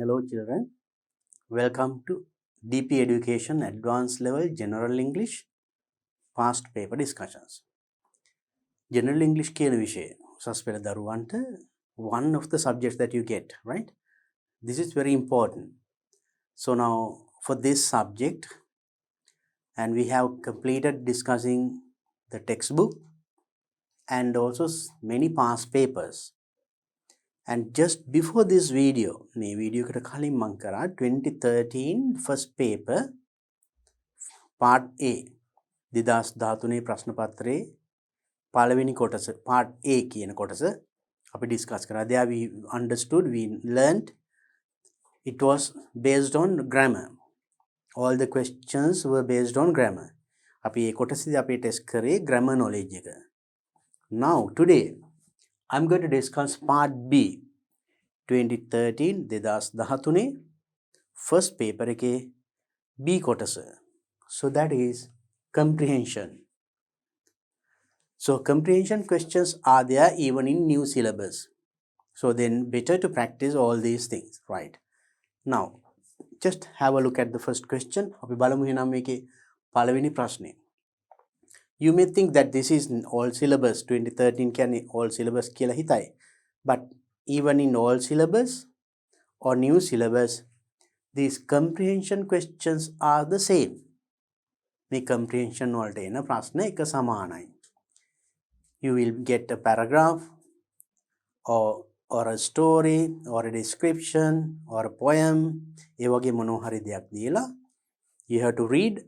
Hello children, welcome to DP Education Advanced Level General English Past Paper Discussions. General English කියන විෂය උසස් පෙළ දරුවන්ට one of the subjects that you get, right? This is very important. So now for this subject, and we have completed discussing the textbook and also many past papers. And just before this video, මේ video එකට කලින් මම කරා 2013 first paper part A 2013 ප්‍රශ්න පත්‍රයේ පළවෙනි කොටස part A කියන කොටස අපි discuss කරා. There we understood, we learned it was based on grammar. All the questions were based on grammar. අපි මේ කොටසදී අපි test කරේ grammar knowledge එක. Now today I'm going to discuss part B 2013 2013 first paper එකේ B කොටස. So that is comprehension. So comprehension questions are there even in new syllabus. So then better to practice all these things, right? Now just have a look at the first question. අපි බලමු එහෙනම් මේකේ පළවෙනි ප්‍රශ්නේ. You may think that this is all syllabus 2013 කියන්නේ all syllabus කියලා හිතයි. But even in all syllabus or new syllabus, these comprehension questions are the same. මේ comprehension වලට එන ප්‍රශ්න එක සමානයි. You will get a paragraph or a story or a description or a poem. ඒ වගේ මොනවා හරි දෙයක් දීලා you have to read,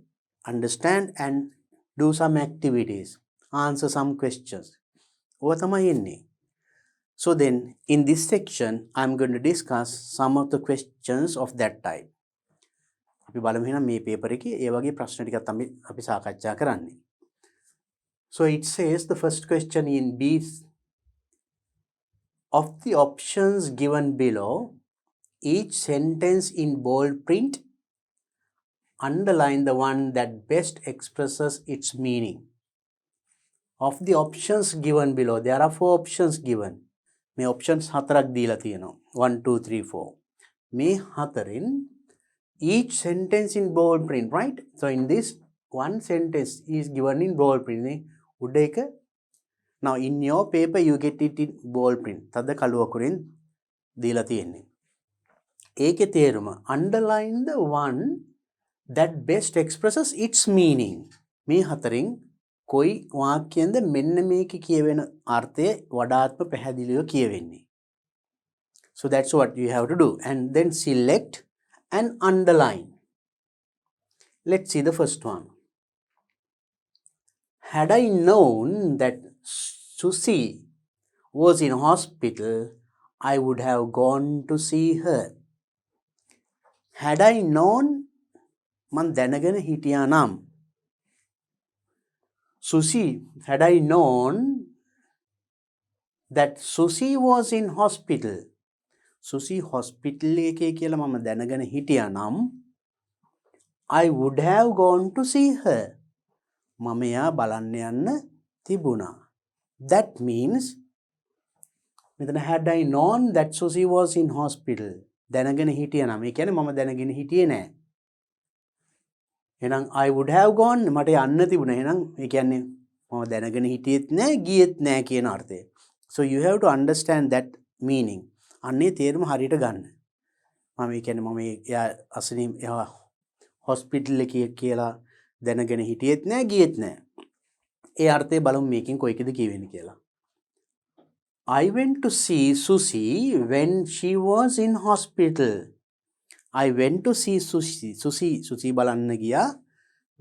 understand and do some activities, answer some questions. ඕවා තමයි එන්නේ. So then in this section I'm going to discuss some of the questions of that type. අපි බලමු එහෙනම් මේ පේපර් එකේ ඒ වගේ ප්‍රශ්න ටිකක් තමයි අපි සාකච්ඡා කරන්නේ. So it says the first question in B, of the options given below, each sentence in bold print, underline the one that best expresses its meaning. Of the options given below, there are 4 options given. මේ options 4ක් දීලා තියෙනවා. 1 2 3 4. මේ හතරෙන් each sentence in bold print, right? So in this one sentence is given in bold print. උඩ එක now in your paper you get it in bold print. තද කළු අකුරෙන් දීලා තියෙන්නේ. ඒකේ තේරුම underline the one that best expresses its meaning. මේ හතරෙන් කොයි වාක්‍යයෙන්ද මෙන්න මේක කියවෙන අර්ථය වඩාත්ම පැහැදිලිව කියවෙන්නේ. So that's what you have to do, and then select and underline. Let's see the first one. Had I known that Susie was in hospital, I would have gone to see her. Had I known, man දැනගෙන හිටියා නම්. Susie, had I known that Susie was in hospital, Susie hospital එකේ කියලා මම දැනගෙන හිටියා නම්, I would have gone to see her. මම එයා බලන්න යන්න තිබුණා. That means මෙතන had I known that Susie was in hospital, දැනගෙන හිටියා නම් ඒ කියන්නේ මම දැනගෙන හිටියේ නෑ. එහෙනම් I would have gone මට යන්න තිබුණා. එහෙනම් ඒ කියන්නේ මම දැනගෙන හිටියෙත් නෑ ගියෙත් නෑ කියන අර්ථය. So you have to understand that meaning. අන්නේ තේරුම හරියට ගන්න. මම ඒ කියන්නේ මම එයා අසනීප එයා hospital එකේ කියලා දැනගෙන හිටියෙත් නෑ ගියෙත් නෑ. ඒ අර්ථය බලමු මේකෙන් කොයිකද කියවෙන්නේ කියලා. I went to see Susie when she was in hospital. I went to see Susie බලන්න ගියා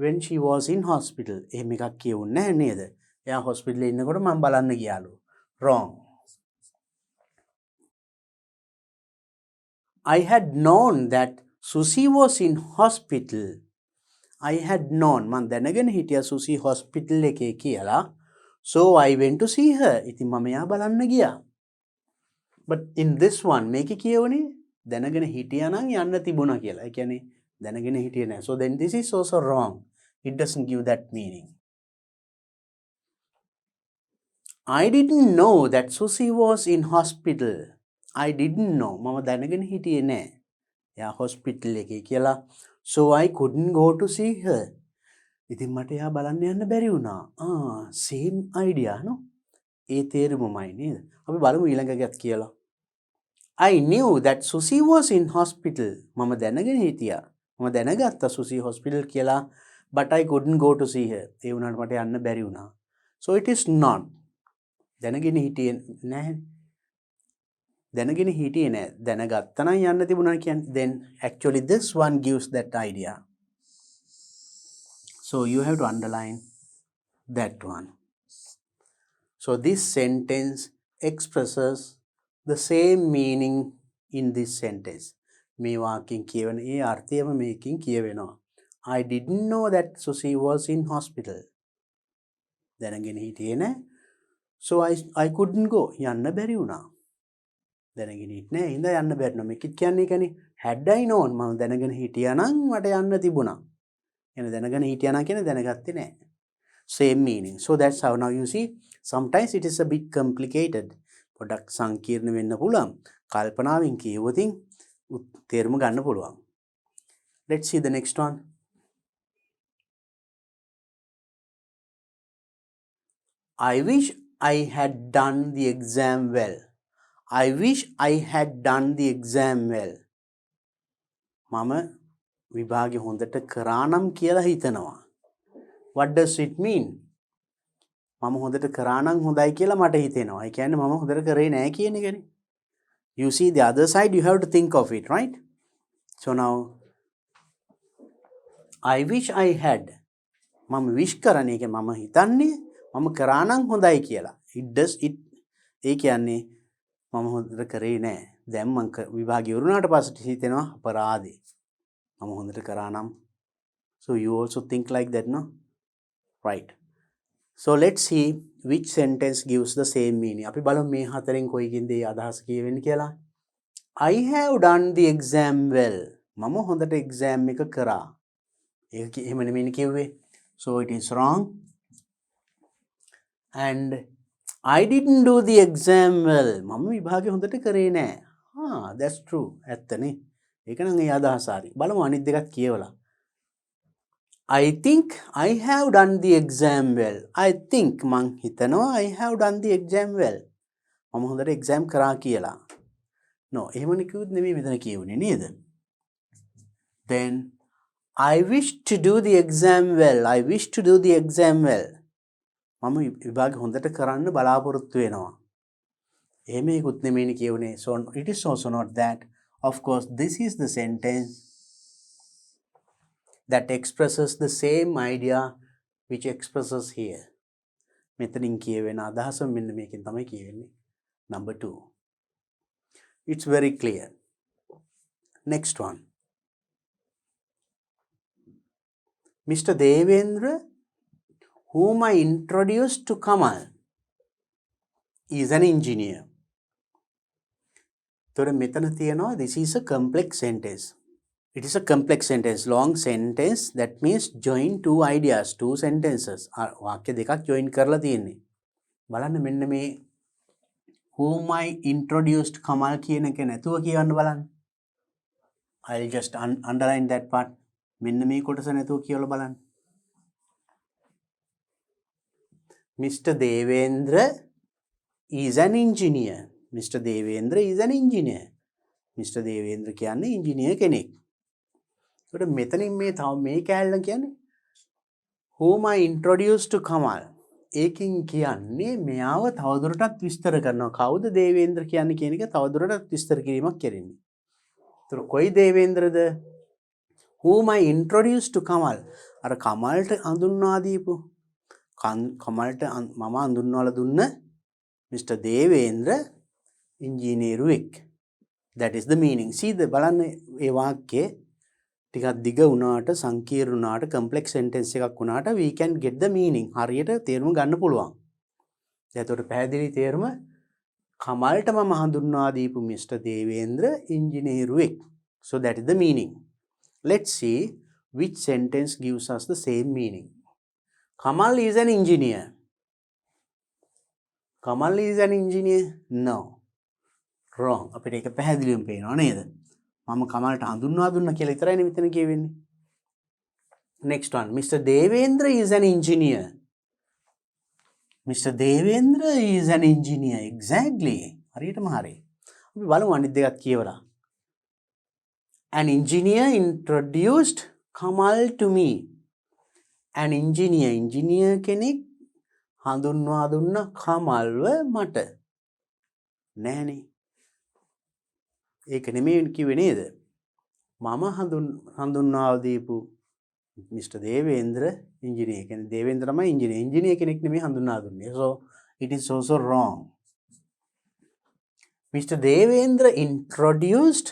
when she was in hospital. එහෙම එකක් කියවුන්නේ නැහැ නේද? එයා hospital එකේ ඉන්නකොට මම බලන්න ගියාලු. Wrong. I had known that Susie was in hospital. I had known මම දැනගෙන හිටියා Susie hospital එකේ කියලා. So I went to see her. ඉතින් මම එයා බලන්න ගියා. But in this one මේකේ කියවනේ දැනගෙන හිටියා නම් යන්න තිබුණා කියලා. ඒ කියන්නේ දැනගෙන හිටියේ නැහැ. So then this is also wrong. It doesn't give that meaning. I didn't know that Susie was in hospital. I didn't know. මම දැනගෙන හිටියේ නැහැ. එයා hospital එකේ කියලා. So I couldn't go to see her. ඉතින් මට එයා බලන්න යන්න බැරි වුණා. Same idea no? ඒ තේරුමමයි නේද? අපි බලමු ඊළඟ එකත් කියලා. I knew that Susie was in hospital. මම දැනගෙන හිටියා. මම දැනගත්තා Susie hospital කියලා. But I couldn't go to see her. ඒ වුණාට මට යන්න බැරි වුණා. So it is not. දැනගෙන හිටියේ නැහැ. දැනගෙන හිටියේ නැහැ. දැනගත්තා නම් යන්න තිබුණා කියන්නේ. Then actually this one gives that idea. So you have to underline that one. So this sentence expresses the same meaning in this sentence. මේ වාක්‍යයෙන් කියවන ඒ අර්ථයම මේකෙන් කියවෙනවා. I didn't know that Susie was in hospital. දැනගෙන හිටියේ නැහැ. So I couldn't go. යන්න බැරි වුණා. දැනගෙන හිටියේ නැහැ. ඉඳ යන්න බැරි නෝ. මේක කියන්නේ කියන්නේ had I known මම දැනගෙන හිටියා නම් මට යන්න තිබුණා. එන දැනගෙන හිටියා නම් කියන්නේ දැනගත්තේ නැහැ. Same meaning. So that's how now you see sometimes it is a bit complicated. පොඩක් සංකීර්ණ වෙන්න පුළුවන්. කල්පනාවෙන් කියවොතින් තේරුම ගන්න පුළුවන්. Let's see the next one. I wish I had done the exam well. I wish I had done the exam well. මම විභාගෙ හොඳට කරා නම් කියලා හිතනවා. What does it mean? මම හොඳට කරා නම් හොඳයි කියලා මට හිතෙනවා. ඒ කියන්නේ මම හොඳට කරේ නැහැ කියන එකනේ. You see the other side, you have to think of it, right? So now I wish I had. මම wish කරන්නේ ඒක මම හිතන්නේ මම කරා නම් හොඳයි කියලා. ඒ කියන්නේ මම හොඳට කරේ නැහැ. දැන් මම විභාගය ඉවරුනාට පස්සේ හිතෙනවා අපරාධේ. මම හොඳට කරා නම්. So you also think like that, no? Right. So let's see which sentence gives the same meaning. අපි බලමු මේ හතරෙන් කොයිකින්ද ඒ අදහස කියවෙන්නේ කියලා. I have done the exam well. මම හොඳට exam එක කරා. ඒක එහෙම නෙමෙයි කිව්වේ. So it is wrong. And I didn't do the exam well. මම විභාගේ හොඳට කරේ නැහැ. That's true. ඇත්තනේ. ඒක නම් ඒ අදහස හරි. බලමු අනිත් දෙකත් කියවලා. I think I have done the exam well. I think මං හිතනවා I have done the exam well. මම හොඳට exam කරා කියලා. No, එහෙම නිකුත් නෙමෙයි මෙතන කියුනේ නේද? Then I wish to do the exam well. I wish to do the exam well. මම විභාග හොඳට කරන්න බලාපොරොත්තු වෙනවා. එහෙම නිකුත් නෙමෙයි කියුනේ. So it is also not that. Of course, this is the sentence that expresses the same idea which expresses here. මෙතනින් කියවෙන අදහස මෙන්න මේකෙන් තමයි කියවෙන්නේ. Number 2. It's very clear. Next one. Mr. Devendra, whom I introduced to Kamal, is an engineer. තොර මෙතන තියෙනවා this is a complex sentence. It is a complex sentence, long sentence, that means join two ideas, two sentences. වාක්‍ය දෙකක් join කරලා තියෙන්නේ. බලන්න මෙන්න මේ whom I introduced Kamal කියන එක නැතුව කියවන්න බලන්න. I'll just underline that part. මෙන්න මේ කොටස නැතුව කියවලා බලන්න. Mr. Devendra is an engineer. Mr. Devendra is an engineer. Mr. Devendra කියන්නේ engineer කෙනෙක්. ඒකට මෙතනින් මේ තව මේ කැලල කියන්නේ whom I introduced to Kamal. ඒකෙන් කියන්නේ මෙයාව තවදුරටත් විස්තර කරනවා. කවුද දේවේන්ද්‍ර කියන්නේ කියන එක තවදුරටත් විස්තර කිරීමක් කරන්නේ. ඒතර කොයි දේවේන්ද්‍රද? whom I introduced to Kamal. අර කමල්ට අඳුන්වා දීපු කමල්ට මම අඳුන්වලා දුන්න Mr. Devendra engineeruවෙක්. That is the meaning. See the බලන්න ඒ වාක්‍යයේ ටිකක් දිග වුණාට සංකීර්ණ වුණාට complex sentence එකක් වුණාට we can get the meaning. හරියට තේරුම ගන්න පුළුවන්. එතකොට පැහැදිලි තේරුම කමල්ට මම හඳුන්වා දීපු Mr. Devendra engineeruවෙක්. So that is the meaning. Let's see which sentence gives us the same meaning. Kamal is an engineer. Kamal is an engineer? No. Wrong. අපිට ඒක පැහැදිලිවම පේනවා නේද? මම කමල්ට හඳුන්වා දුන්නා කියලා විතරයිනේ මෙතන කියවෙන්නේ. Next one, Mr. Devendra is an engineer. Mr. Devendra is an engineer. Exactly. හරියටම හරි. අපි බලමු අනිත් දෙකත් කියවලා. An engineer introduced Kamal to me. An engineer කෙනෙක් හඳුන්වා දුන්න කමල්ව මට. නෑනේ. ඒක නෙමෙයි කිව්වේ නේද? මම හඳුන්වා දීපු Mr. Devendra engineer. කියන්නේ Devendra තමයි engineer. Engineer කෙනෙක් නෙමෙයි හඳුන්වා දුන්නේ. So it is also wrong. Mr. Devendra introduced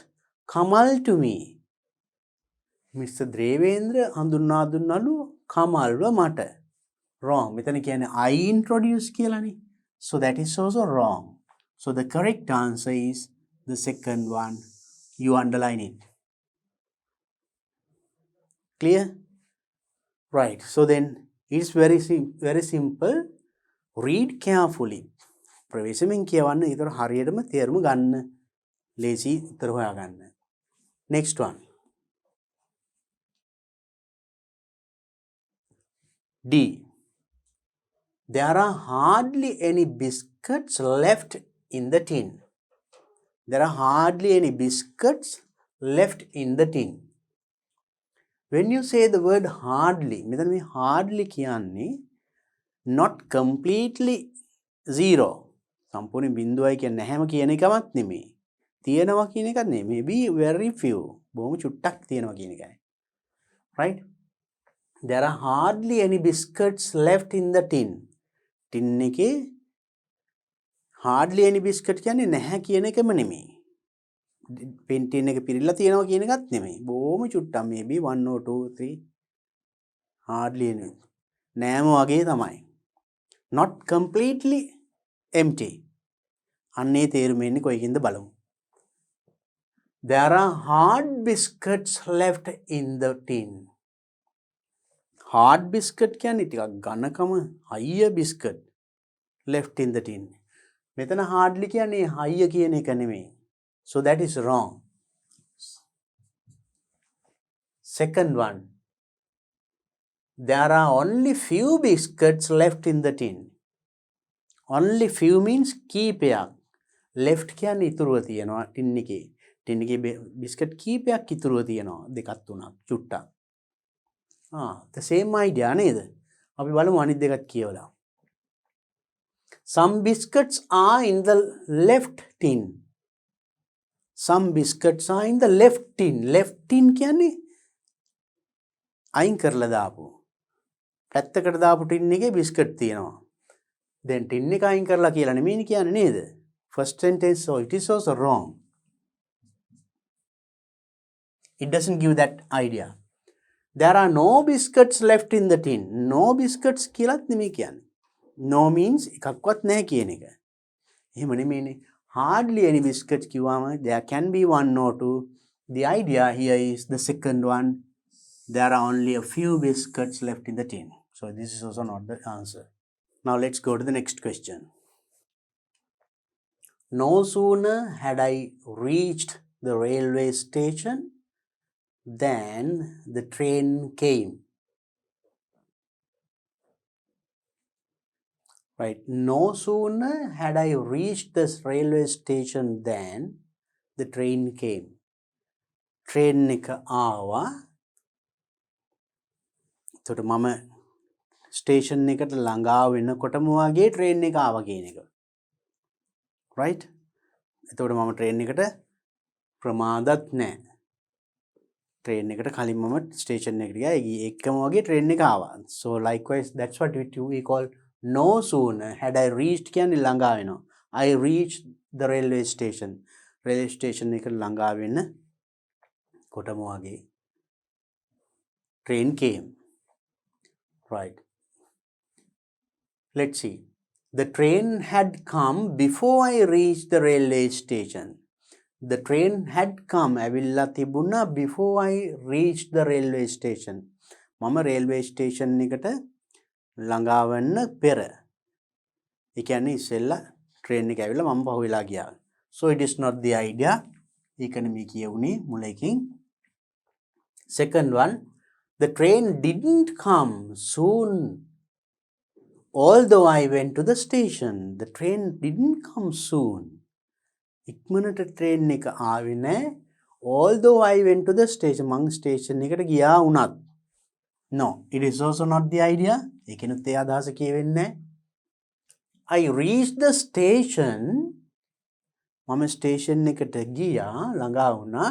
Kamal to me. Mr. Devendra හඳුන්වා දුන්නලු කමල්ව මට. Wrong. මෙතන කියන්නේ I introduced කියලානේ. So that is also wrong. So the correct answer is the second one. You underline it. Clear? Right. So then it's very simple. Read carefully. ප්‍රවේශමෙන් කියවන්න ඊතර හරියටම තේරුම ගන්න. ලේසි උත්තර හොයාගන්න. Next one. D. There are hardly any biscuits left in the tin. There are hardly any biscuits left in the tin. When you say the word hardly, මෙතන මේ hardly කියන්නේ not completely zero. සම්පූර්ණ බිඳුවයි කියන්නේ නැහැම කියන එකවත් නෙමෙයි. තියෙනවා කියන එකත් නෙමෙයි. Maybe very few. බොහොම චුට්ටක් තියෙනවා කියන එකයි. Right? There are hardly any biscuits left in the tin. Tin එකේ hardly any biscuit කියන්නේ නැහැ කියන එකම නෙමෙයි. tin එක පිරීලා තියෙනවා කියන එකත් නෙමෙයි. බොහොම චුට්ටක් maybe 1 or 2 3 hardly any. නෑම වගේ තමයි. Not completely empty. අන්නේ තේරුම එන්නේ කොයිකින්ද බලමු. There are hard biscuits left in the tin. Hard biscuit කියන්නේ ටිකක් ඝනකම higher biscuit left in the tin. මෙතන hardly කියන්නේ higher කියන එක නෙමෙයි. So that is wrong. Second one. There are only few biscuits left in the tin. Only few means කීපයක්. Left කියන්නේ ඉතුරුව තියෙනවා tin එකේ. Tin එකේ biscuit කීපයක් ඉතුරුව තියෙනවා. දෙකක් තුනක් චුට්ටක්. The same idea නේද? අපි බලමු අනිත් දෙකත් කියවලා. Some biscuits are in the left tin. Some biscuits are in the left tin. Left tin කියන්නේ අයින් කරලා දාපු. පැත්තකට දාපු tin එකේ biscuit තියෙනවා. Then tin එක අයින් කරලා කියලා නෙමෙයි කියන්නේ නේද? First sentence, so it is also wrong. It doesn't give that idea. There are no biscuits left in the tin. No biscuits කියලාත් නෙමෙයි කියන්නේ. No means එකක්වත් නැහැ කියන එක. එහෙම නෙමෙයිනේ. Hardly any biscuits කිව්වම there can be 1 or 2. The idea here is the second one. There are only a few biscuits left in the tin. So this is also not the answer. Now let's go to the next question. No sooner had I reached the railway station than the train came. Right. No sooner had I reached this railway station than the train came. Train එක ආවා. එතකොට මම station එකට ළඟා වෙනකොටම වගේ train එක ආවා කියන එක. Right? එතකොට මම train එකට ප්‍රමාදත් නැහැ. train එකට කලින් මම ස්ටේෂන් එකට ගියා. ඒකම වගේ train එක ආවා. So likewise that's what we call no sooner had I reached කියන්නේ ළඟා වෙනවා. I reached the railway station. Railway station එකට ළඟා වෙන කොටම වගේ train came. Right. Let's see. The train had come before I reached the railway station. The train had come ඇවිල්ලා තිබුණා before I reached the railway station. මම railway station එකට ළඟා වෙන්න පෙර. ඒ කියන්නේ ඉස්සෙල්ලා train එක ඇවිල්ලා මම පහුවෙලා ගියා. So it is not the idea. ඒකනේ මේ කියුනේ මුල එකෙන්. Second one, the train didn't come soon although I went to the station. The train didn't come soon. ඉක්මනට train එක ආවේ නැහැ. Although I went to the station. මං station එකට ගියා වුණත්. No, it is also not the idea. ඒකෙනුත් ඒ අදහස කියවෙන්නේ නැහැ. I reached the station. මම station එකට ගියා ළඟා වුණා.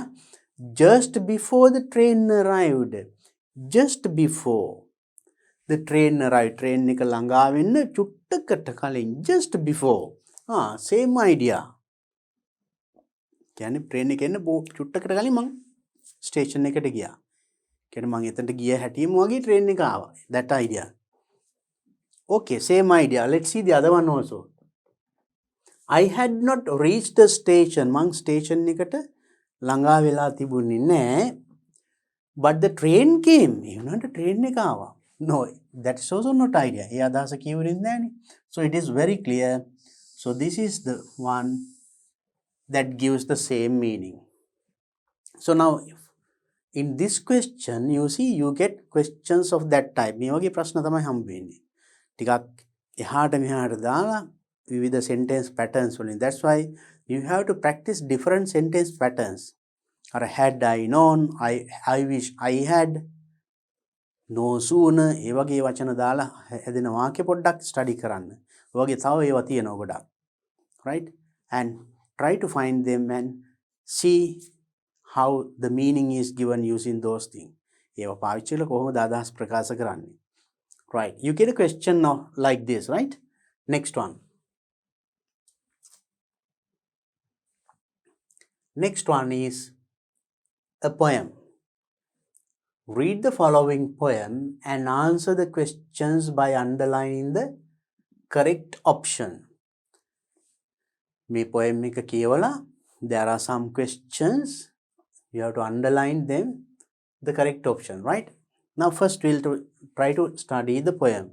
Just before the train arrived. Just before the train arrived. Train එක ළඟා වෙන්න චුට්ටකට කලින්. Just before. Same idea. කියන්නේ train එක එන්න චුට්ටකට කලින් මං station එකට ගියා. කියන්නේ මං එතනට ගිය හැටිම වගේ train එක ආවා. That idea. Okay, same idea. Let's see the other one also. I had not reached the station. මං station එකට ළඟා වෙලා තිබුණේ නැහැ. But the train came. ඒ වුණාට train එක ආවා. No, that is also not idea. ඒ අදහස කියවෙන්නේ නැහැනේ. So it is very clear. So this is the one that gives the same meaning. So now in this question you see you get questions of that type. මේ වගේ ප්‍රශ්න තමයි හම්බ වෙන්නේ. ටිකක් එහාට මෙහාට දාලා විවිධ sentence patterns වලින්. That's why you have to practice different sentence patterns. Or had I known, I wish I had, no sooner, ඒ වගේ වචන දාලා හැදෙන වාක්‍ය පොඩ්ඩක් study කරන්න. ඔය වගේ තව ඒවා තියෙනවා ගොඩක්. Right? And try to find them and see how the meaning is given using those things. ඒවා පාවිච්චි කරලා කොහොමද අදහස් ප්‍රකාශ කරන්නේ. Right. You get a question now like this, right? Next one. Next one is a poem. Read the following poem and answer the questions by underlining the correct option. මේ poem එක කියවලා there are some questions. You have to underline them, the correct option, right? Now first we'll try to study the poem.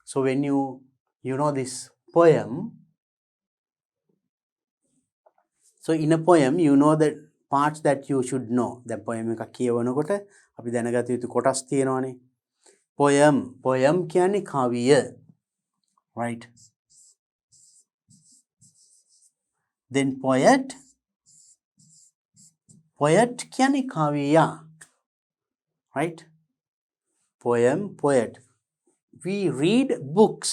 So when you know this poem, so in a poem you know the parts that you should know. The poem එක කියවනකොට අපි දැනගත යුතු කොටස් තියෙනවානේ. Poem කියන්නේ කවිය. Right? Then poet කියන්නේ කවියා. Right? Poet. We read books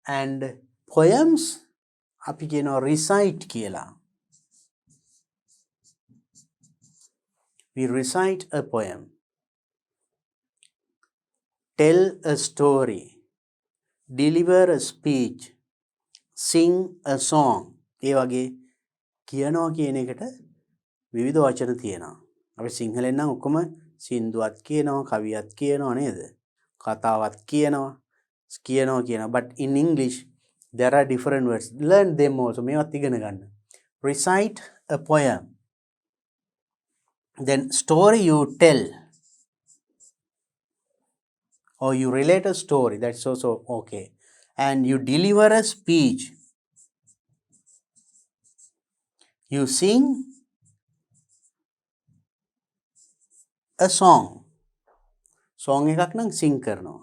and poems අපි කියනවා recite කියලා. We recite a poem. Tell a story. Deliver a speech. Sing a song. ඒ වගේ කියනවා කියන එකට විවිධ වචන තියෙනවා. අපි සිංහලෙන් නම් ඔක්කොම සින්දුවත් කියනවා, කවියක් කියනවා නේද? කතාවක් කියනවා. But in English there are different words. Learn them also. මේවත් ඉගෙන ගන්න. Recite a poem. Then story you tell. Or you relate a story. That's also okay. And you deliver a speech. You sing a song. Song එකක් නම් sing කරනවා.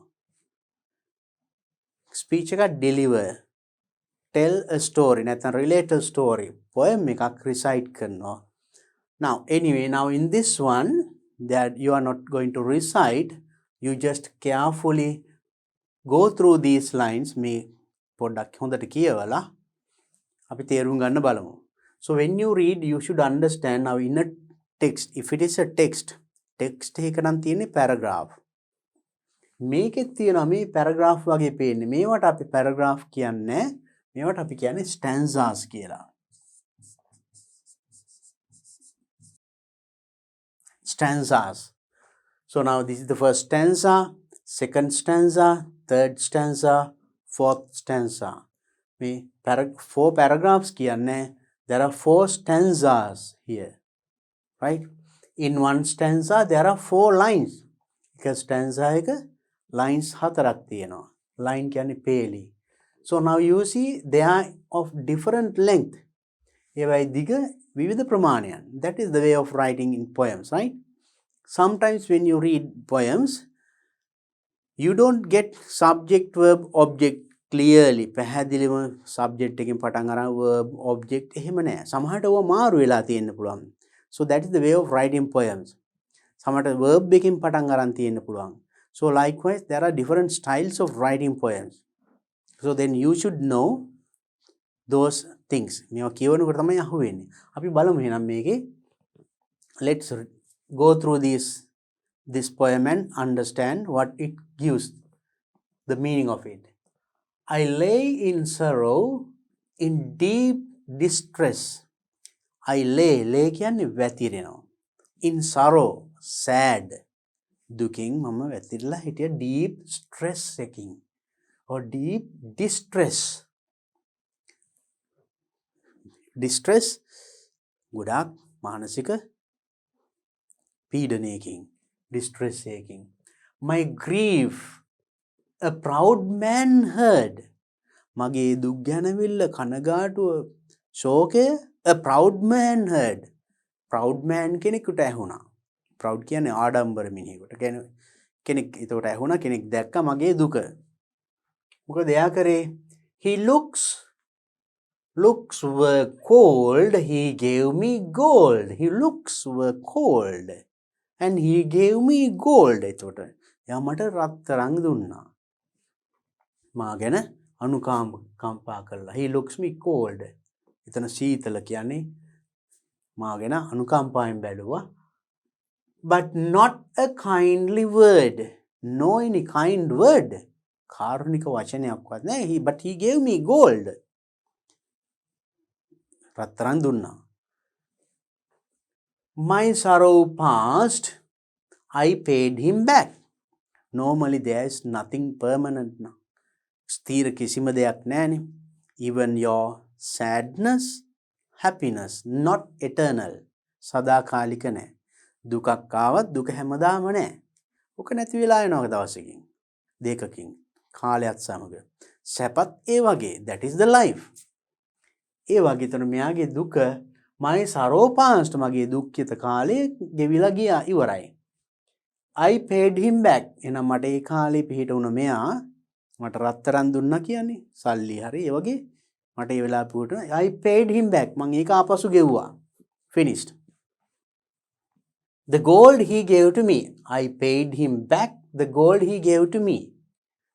Speech එකක් deliver. Tell a story. නැත්නම් relate a story. Poem එකක් recite කරනවා. Now in this one that you are not going to recite, you just carefully go through these lines. මේ පොඩ්ඩක් හොඳට කියවලා අපි තේරුම් ගන්න බලමු. So when you read, you should understand now in a text. If it is a text එක නම් තියෙන්නේ paragraph. මේකෙත් තියෙනවා මේ paragraph වගේ පේන්නේ. මේවට අපි paragraph කියන්නේ මේවට අපි කියන්නේ stanzas කියලා. Stanzas. So now this is the first stanza, second stanza, third stanza, fourth stanza. We 4 paragraphs කියන්නේ there are 4 stanzas here, right? In one stanza there are 4 lines. එක stanza එක lines 4ක් තියෙනවා. Line කියන්නේ පේලි. So now you see they are of different length. ඒවයි දිග විවිධ ප්‍රමාණයන්. That is the way of writing in poems, right? Sometimes when you read poems, you don't get subject, verb, object clearly. පැහැදිලිව subject එකෙන් පටන් අරන් verb, object එහෙම නැහැ. සමහරට ඕවා මාරු වෙලා තියෙන්න පුළුවන්. So that is the way of writing poems. සමහරට verb එකෙන් පටන් අරන් තියෙන්න පුළුවන්. So likewise there are different styles of writing poems. So then you should know those things. මේවා කියවනකොට තමයි අහුවෙන්නේ. අපි බලමු එහෙනම් මේකේ. Let's go through this poem and understand what it gives, the meaning of it. I lay in sorrow, in deep distress. I lay කියන්නේ වැතිරෙනවා. In sorrow, sad. දුකින් මම වැතිරලා හිටිය deep stress එකකින්. Or deep distress. Distress ගොඩාක් මානසික පීඩනයකින්. Distress එකකින්. My grief, a proud man heard. මගේ දුක් ගැනවිල්ල කනගාටුව ශෝකය a proud man heard. Proud man කෙනෙකුට ඇහුණා. Proud කියන්නේ ආඩම්බර මිනිහෙකුට. කෙනෙක් එතකොට ඇහුණා කෙනෙක් දැක්කා මගේ දුක. මොකද එයා කරේ? He looks were cold, he gave me gold. He looks were cold and he gave me gold. එතකොට එයා මට රත්තරන් දුන්නා. මා ගැන අනුකම්පා කළා. He looks me cold. එතන සීතල කියන්නේ මා ගැන අනුකම්පාවෙන් බැලුවා. But not a kindly word. No any kind word. කාරුණික වචනයක්වත් නැහැ. But he gave me gold. රත්තරන් දුන්නා. My sorrow passed, I paid him back. Normally there is nothing permanent now. ස්ථීර කිසිම දෙයක් නැහැනේ. Even your sadness, happiness, not eternal. සදාකාලික නැහැ. දුකක් ආවත් දුක හැමදාම නැහැ. ඔක නැති වෙලා යනවා දවසකින්. දෙකකින්. කාලයත් සමග. සැපත් ඒ වගේ. That is the life. ඒ වගේ තන මෙයාගේ දුක my sorrow passed, මගේ දුක්ඛිත කාලේ ගෙවිලා ගියා ඉවරයි. I paid him back. එහෙනම් මට ඒ කාලේ පිට වුණ මෙයා මට රත්තරන් දුන්නා කියන්නේ සල්ලි හරි ඒ වගේ මට ඒ වෙලාව පුරට I paid him back. මම ඒක ආපසු ගෙව්වා. Finished. The gold he gave to me. I paid him back the gold he gave to me.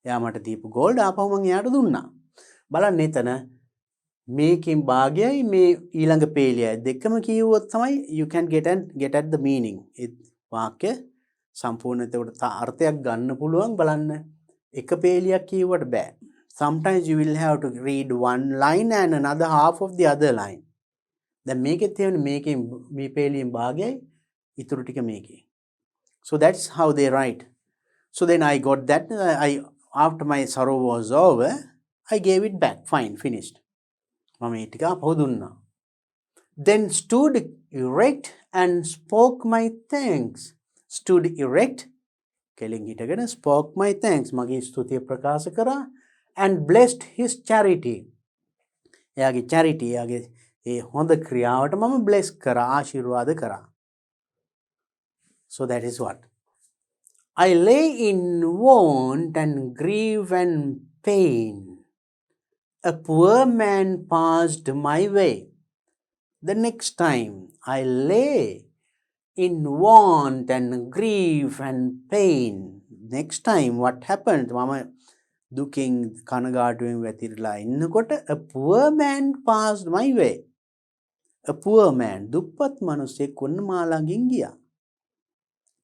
එයා මට දීපු gold ආපහු මම එයාට දුන්නා. බලන්න එතන මේකෙන් භාගයයි මේ ඊළඟ පේලියයි දෙකම කියුවොත් තමයි you can get at the meaning. ඒ වාක්‍ය සම්පූර්ණ එතකොට අර්ථයක් ගන්න පුළුවන් බලන්න. එක පේලියක් කියුවට බෑ. Sometimes you will have to read one line and another half of the other line. දැන් මේකෙත් තියෙන්නේ මේකෙන් මේ පේලියෙන් භාගයයි ඉතුරු ටික මේකේ. So that's how they write. So then I got that. After my sorrow was over, I gave it back. Fine, finished. මම ඒ ටික ආපහු දුන්නා. Then stood erect and spoke my thanks. Stood erect. කෙලින් හිටගෙන spoke my thanks. මගේ ස්තුතිය ප්‍රකාශ කරා and blessed his charity. එයාගේ charity, එයාගේ ඒ හොඳ ක්‍රියාවට මම bless කරා, ආශිර්වාද කරා. So that is what. I lay in want and grief and pain. A poor man passed my way. The next time I lay in want and grief and pain. Next time what happened? Mama duking kanagatuwen වැතිරලා ඉන්නකොට a poor man passed my way. A poor man, දුප්පත් මිනිසෙක් වුණ මා ළඟින් ගියා.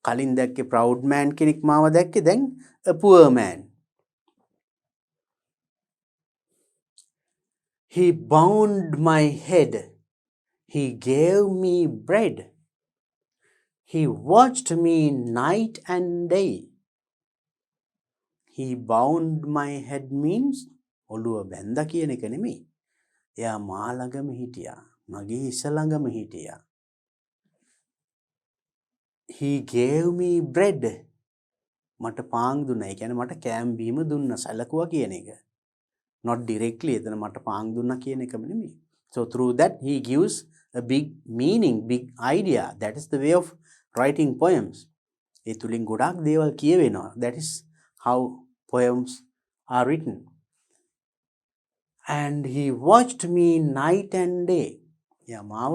කලින් දැක්කේ proud man කෙනෙක් මාව දැක්කේ, දැන් a poor man. He bound my head. He gave me bread. He watched me night and day. He bound my head means ඔළුව බැඳා කියන එක නෙමෙයි. එයා මා ළඟම හිටියා. මගේ හිස ළඟම හිටියා. He gave me bread. මට පාන් දුන්නා. ඒ කියන්නේ මට කෑම බීම දුන්නා. සැලකුවා කියන එක. Not directly එතන මට පාන් දුන්නා කියන එකම නෙමෙයි. So through that he gives a big meaning, big idea. That is the way of writing poems. ඒ තුලින් ගොඩාක් දේවල් කියවෙනවා. That is how poems are written. And he watched me night and day. එයා මාව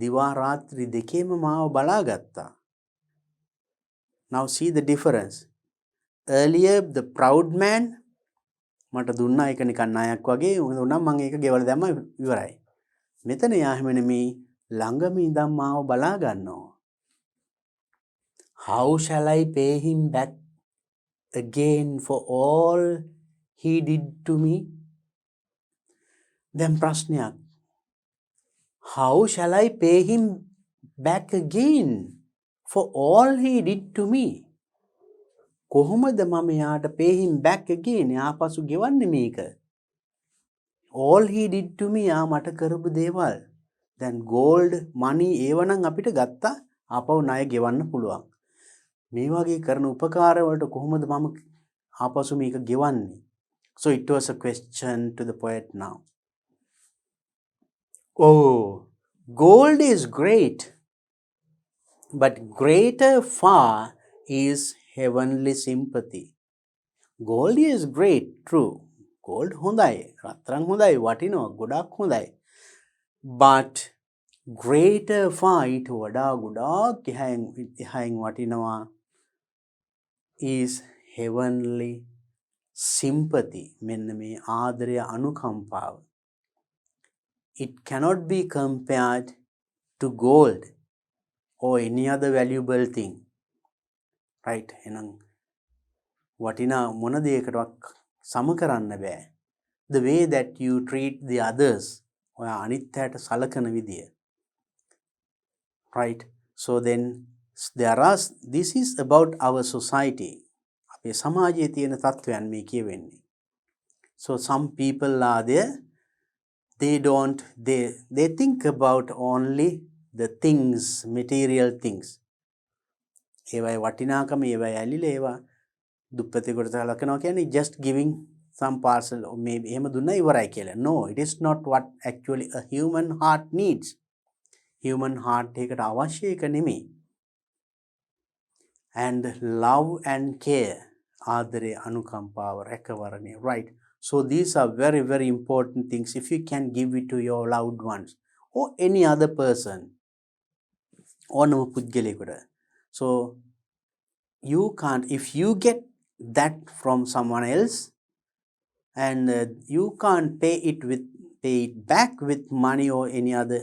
දිවා රාත්‍රී දෙකේම මාව බලාගත්තා. Now see the difference. Earlier the proud man මට දුන්නා ඒක නිකන් ණයක් වගේ උනම් මම ඒක ගෙවලා දැම්ම ඉවරයි. මෙතන යා හැම නෙමෙයි ළඟම ඉඳන් මාව බලා ගන්නවා. How shall I pay him back again for all he did to me? දැන් ප්‍රශ්නයක්. How shall I pay him back again for all he did to me? කොහොමද මම යාට pay him back again? යාපසු ගෙවන්නේ මේක. All he did to me යා මට කරපු දේවල්. දැන් gold, money ඒවනම් අපිට ගත්තා ආපහු ණය ගෙවන්න පුළුවන්. මේ වගේ කරන උපකාර වලට කොහොමද මම ආපසු මේක ගෙවන්නේ? So it was a question to the poet now. Oh, gold is great, but greater far is heavenly sympathy. Gold is great, true. Gold හොඳයි, රත්තරන් හොඳයි, වටිනවා, ගොඩක් හොඳයි. But greater far ඊට වඩා ගොඩාක් එහායින් වටිනවා is heavenly sympathy. මෙන්න මේ ආදරය අනුකම්පාව. It cannot be compared to gold or any other valuable thing. Right? එහෙනම් වටිනා මොන දෙයකටවත් සම කරන්න බෑ. The way that you treat the others. ඔයා අනිත් අයට සලකන විදිය. Right? So then this is about our society. අපේ සමාජයේ තියෙන තත්ත්වයන් මේ කියවෙන්නේ. So some people are there, they think about only the things, material things. ඒවයි වටිනාකම ඒවයි ඇලිලා ඒවා දුප්පතෙකුට සලකනවා කියන්නේ just giving some parcel or maybe එහෙම දුන්නා ඉවරයි කියලා. No, it is not what actually a human heart needs. Human heart එකට අවශ්‍ය එක නෙමෙයි. And love and care, ආදරය, අනුකම්පාව, රැකවරණය, right? So these are very, very important things if you can give it to your loved ones or any other person. ඕනම පුද්ගලයෙකුට. So you can't, if you get that from someone else and you can't pay it back with money or any other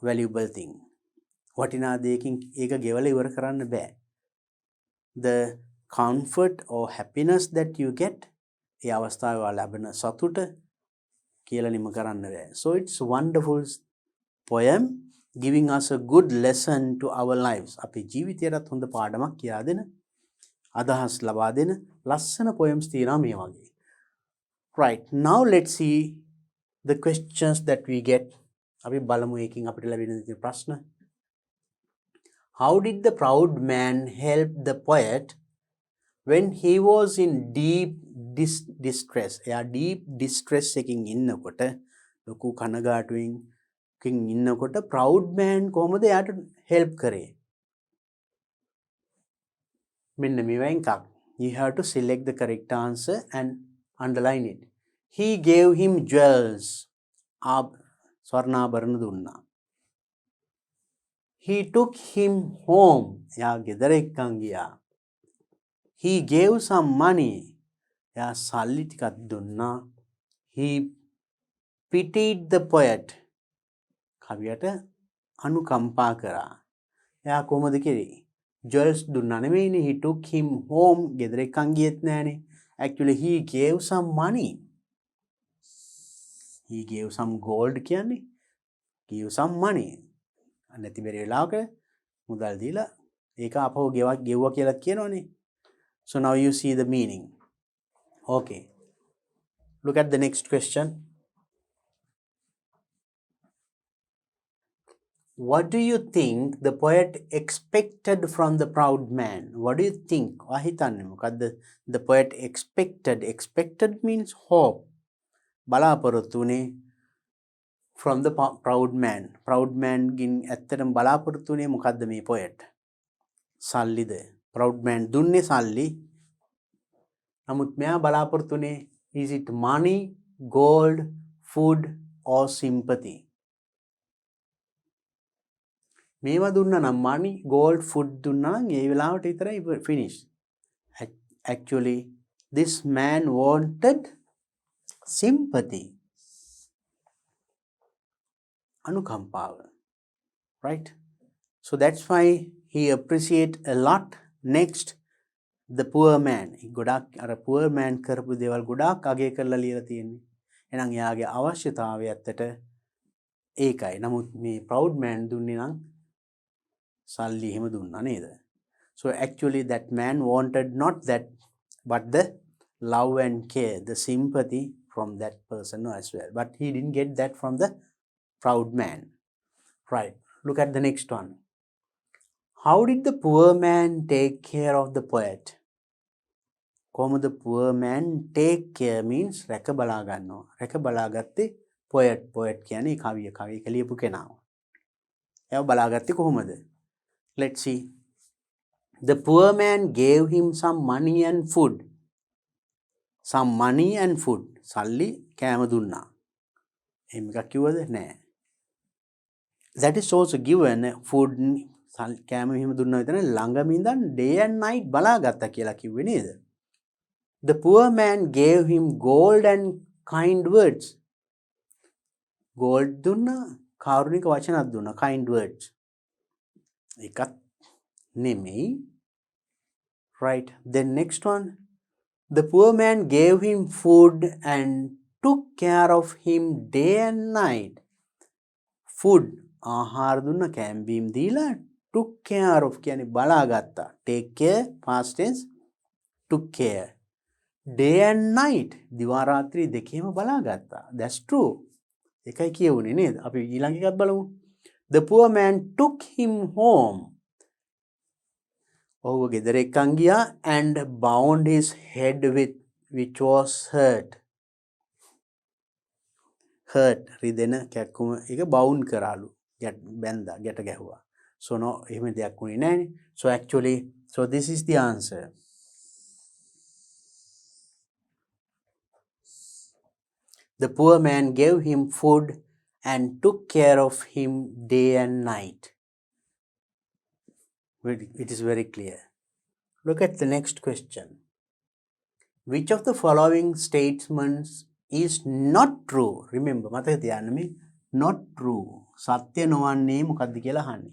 valuable thing. වටිනා දෙයකින් ඒක ගෙවලා ඉවර කරන්න බෑ. The comfort or happiness that you get, ඒ අවස්ථාවේ ලැබෙන සතුට කියලා නිම කරන්න බෑ. So it's a wonderful poem giving us a good lesson to our lives. අපේ ජීවිතයටත් හොඳ පාඩමක් කියා දෙන, අදහස් ලබා දෙන ලස්සන poems තියෙනවා මේ වගේ. Right, now let's see the questions that we get. අපි බලමු එකකින් අපිට ලැබෙන ප්‍රශ්න. How did the proud man help the poet when he was in deep distress? එයා deep distress එකකින් ඉන්නකොට, ලොකු කනගාටුවකින් ඉන්නකොට proud man කොහොමද එයාට help කරේ? මෙන්න මේවෙන් එකක්. You have to select the correct answer and underline it. He gave him jewels. ස්වර්ණාභරණ දුන්නා. He took him home. එයා ගෙදර එක්කන් ගියා. He gave some money. එයා සල්ලි ටිකක් දුන්නා. He pitied the poet. කවියට අනුකම්පා කරා. එයා කොහොමද කිව්වේ? Jewels දුන්නා නෙමෙයිනේ. He took him home. ගෙදර එක්කන් ගියෙත් නෑනේ. Actually he gave some money. He gave some gold කියන්නේ. Give some money. නැති බැරි වෙලාවක මුදල් දීලා ඒක අපහු ගෙවුවා කියලා කියනවනේ. So now you see the meaning. Okay. Look at the next question. What do you think the poet expected from the proud man? What do you think? හිතන්නේ මොකද්ද? The poet expected. Expected means hope. බලාපොරොත්තු වුණේ from the proud man. Proud man ගින් ඇත්තටම බලාපොරොත්තු වෙන්නේ මොකද්ද මේ poet? සල්ලිද? proud man දුන්නේ සල්ලි. නමුත් මෙයා බලාපොරොත්තු වෙන්නේ is it money, gold, food or sympathy? මේවා දුන්නා නම් money, gold, food දුන්නා නම් ඒ වෙලාවට විතරයි finish. Actually this man wanted sympathy. Anukampaව. Right? So that's why he appreciate a lot. Next, the poor man. ගොඩක් අර poor man කරපු දේවල් ගොඩක් අගය කරලා ලියලා තියෙන්නේ. එහෙනම් එයාගේ අවශ්‍යතාවය ඇත්තට ඒකයි. නමුත් මේ proud man දුන්නේ නම් සල්ලි එහෙම දුන්නා නේද? So actually that man wanted not that but the love and care, the sympathy from that person as well. But he didn't get that from the proud man. Right. Look at the next one. How did the poor man take care of the poet? කොහොමද the poor man take care means රැක බලා ගන්නවා. රැක බලාගත්තේ poet. poet කියන්නේ කවිය ලියපු කෙනාව. එයාව බලාගත්තේ කොහොමද? Let's see. The poor man gave him some money and food. Some money and food. සල්ලි කෑම දුන්නා. එහෙම එකක් කිව්වද? නෑ. That is also given. Food කෑම එහෙම දුන්නා විතර ළඟම ඉඳන් day and night බලාගත්තා කියලා කිව්වේ නේද? The poor man gave him gold and kind words. Gold දුන්නා, කාරුණික වචනක් දුන්නා, kind words. එකක් නෙමෙයි. Right. Then next one. The poor man gave him food and took care of him day and night. Food ආහාර දුන්නා, කෑම දීලා took care of කියන්නේ බලාගත්තා. Take care past tense, took care. Day and night දිවා රාත්‍රී දෙකේම බලාගත්තා. That's true. එකයි කියවුනේ නේද? අපි ඊළඟ එකත් බලමු. The poor man took him home. ඔහුව ගෙදර එක්කන් ගියා and bound his head with which was hurt. Hurt රිදෙන කැක්කුම එක bound කරාලු. බැන්දා ගැට ගැහුවා. So no එහෙම දෙයක් වුණේ නැහැ. So actually this is the answer. The poor man gave him food and took care of him day and night. It is very clear. Look at the next question. Which of the following statements is not true? Remember, මතක තියාගන්න මේ not true. සත්‍ය නොවන්නේ මොකක්ද කියලා අහන්නේ.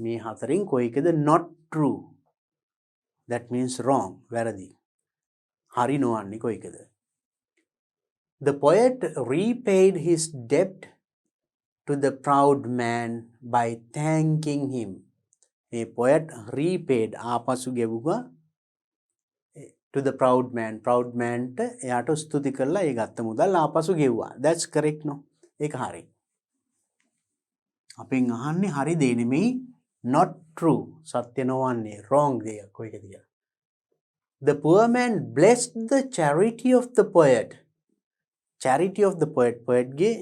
මේ හතරෙන් කොයි එකද not true? That means wrong, වැරදි. හරි නොවන්නේ කොයි එකද? The poet repaid his debt to the proud man by thanking him. A poet repaid ආපසු ගෙවුවා to the proud man. Proud man ට එයාට ස්තුති කරලා ඒ ගත්ත මුදල් ආපසු ගෙවුවා. That's correct no? ඒක හරි. අපෙන් අහන්නේ හරි දේ නෙමෙයි not true. සත්‍ය නොවන්නේ wrong දෙයක් කොයි එකද කියලා. The poor man blessed the charity of the poet. Charity of the poet. Poet ගේ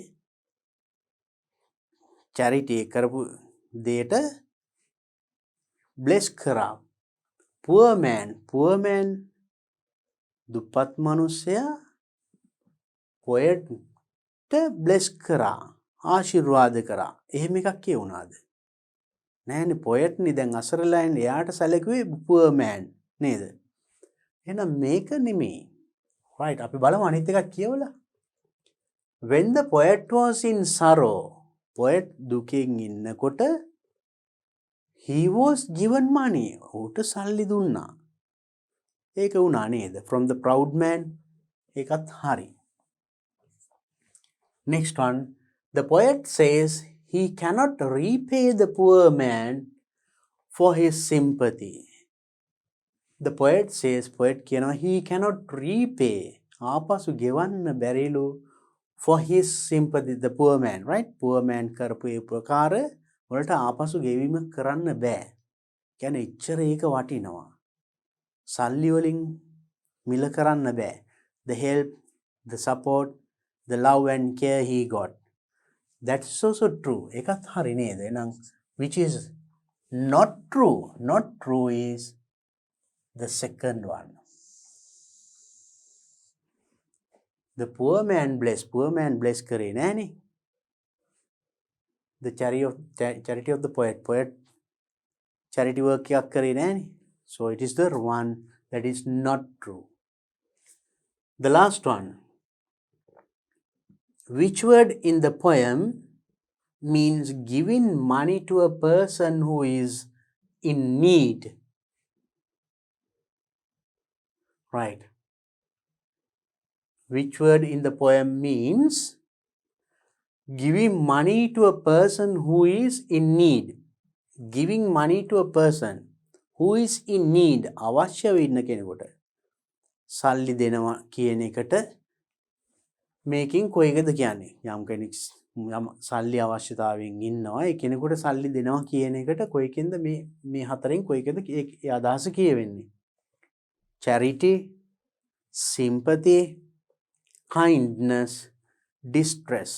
charity කරපු දෙයට bless කරා. Poor man දුප්පත් මිනිසයා poet ට bless කරා. ආශිර්වාද කරා. එහෙම එකක් කියුණාද? නෑනේ poet නේ දැන් අසරලයින් එයාට සැලකුවේ poor man නේද? එහෙනම් මේක නෙමෙයි. right අපි බලමු අනිත් එකක් කියවලා. When the poet was in sorrow, poet දුකෙන් ඉන්නකොට he was given money. ඌට සල්ලි දුන්නා. ඒක වුණා නේද? From the proud man. ඒකත් හරි. Next one. The poet says he cannot repay the poor man for his sympathy. The poet says, poet කියනවා he cannot repay. ආපසු ගෙවන්න බැරිලු for his sympathy, the poor man, right? Poor man කරපු ඒ ප්‍රකාර වලට ආපසු ගෙවීම කරන්න බෑ. කියන්නේ එච්චර ඒක වටිනවා. සල්ලි වලින් මිල කරන්න බෑ. The help, the support, the love and care he got. That's also true. එකත් හරි නේද? එහෙනම් which is not true? Not true is the second one. The poor man bless කරේ නෑනේ. The charity of the poet charity work එකක් කරේ නෑනේ. So it is the one that is not true. The last one. Which word in the poem means giving money to a person who is in need? Right. Which word in the poem means giving money to a person who is in need? Giving money to a person who is in need. අවශ්‍ය වෙන්න කෙනෙකුට සල්ලි දෙනවා කියන එකට මේකෙන් කොයිකද කියන්නේ? යම් කෙනෙක් යම් සල්ලි අවශ්‍යතාවයෙන් ඉන්නවා ඒ කෙනෙකුට සල්ලි දෙනවා කියන එකට කොයිකෙන්ද මේ හතරෙන් කොයිකද ඒ අදහස කියවෙන්නේ? Charity, sympathy, kindness, distress.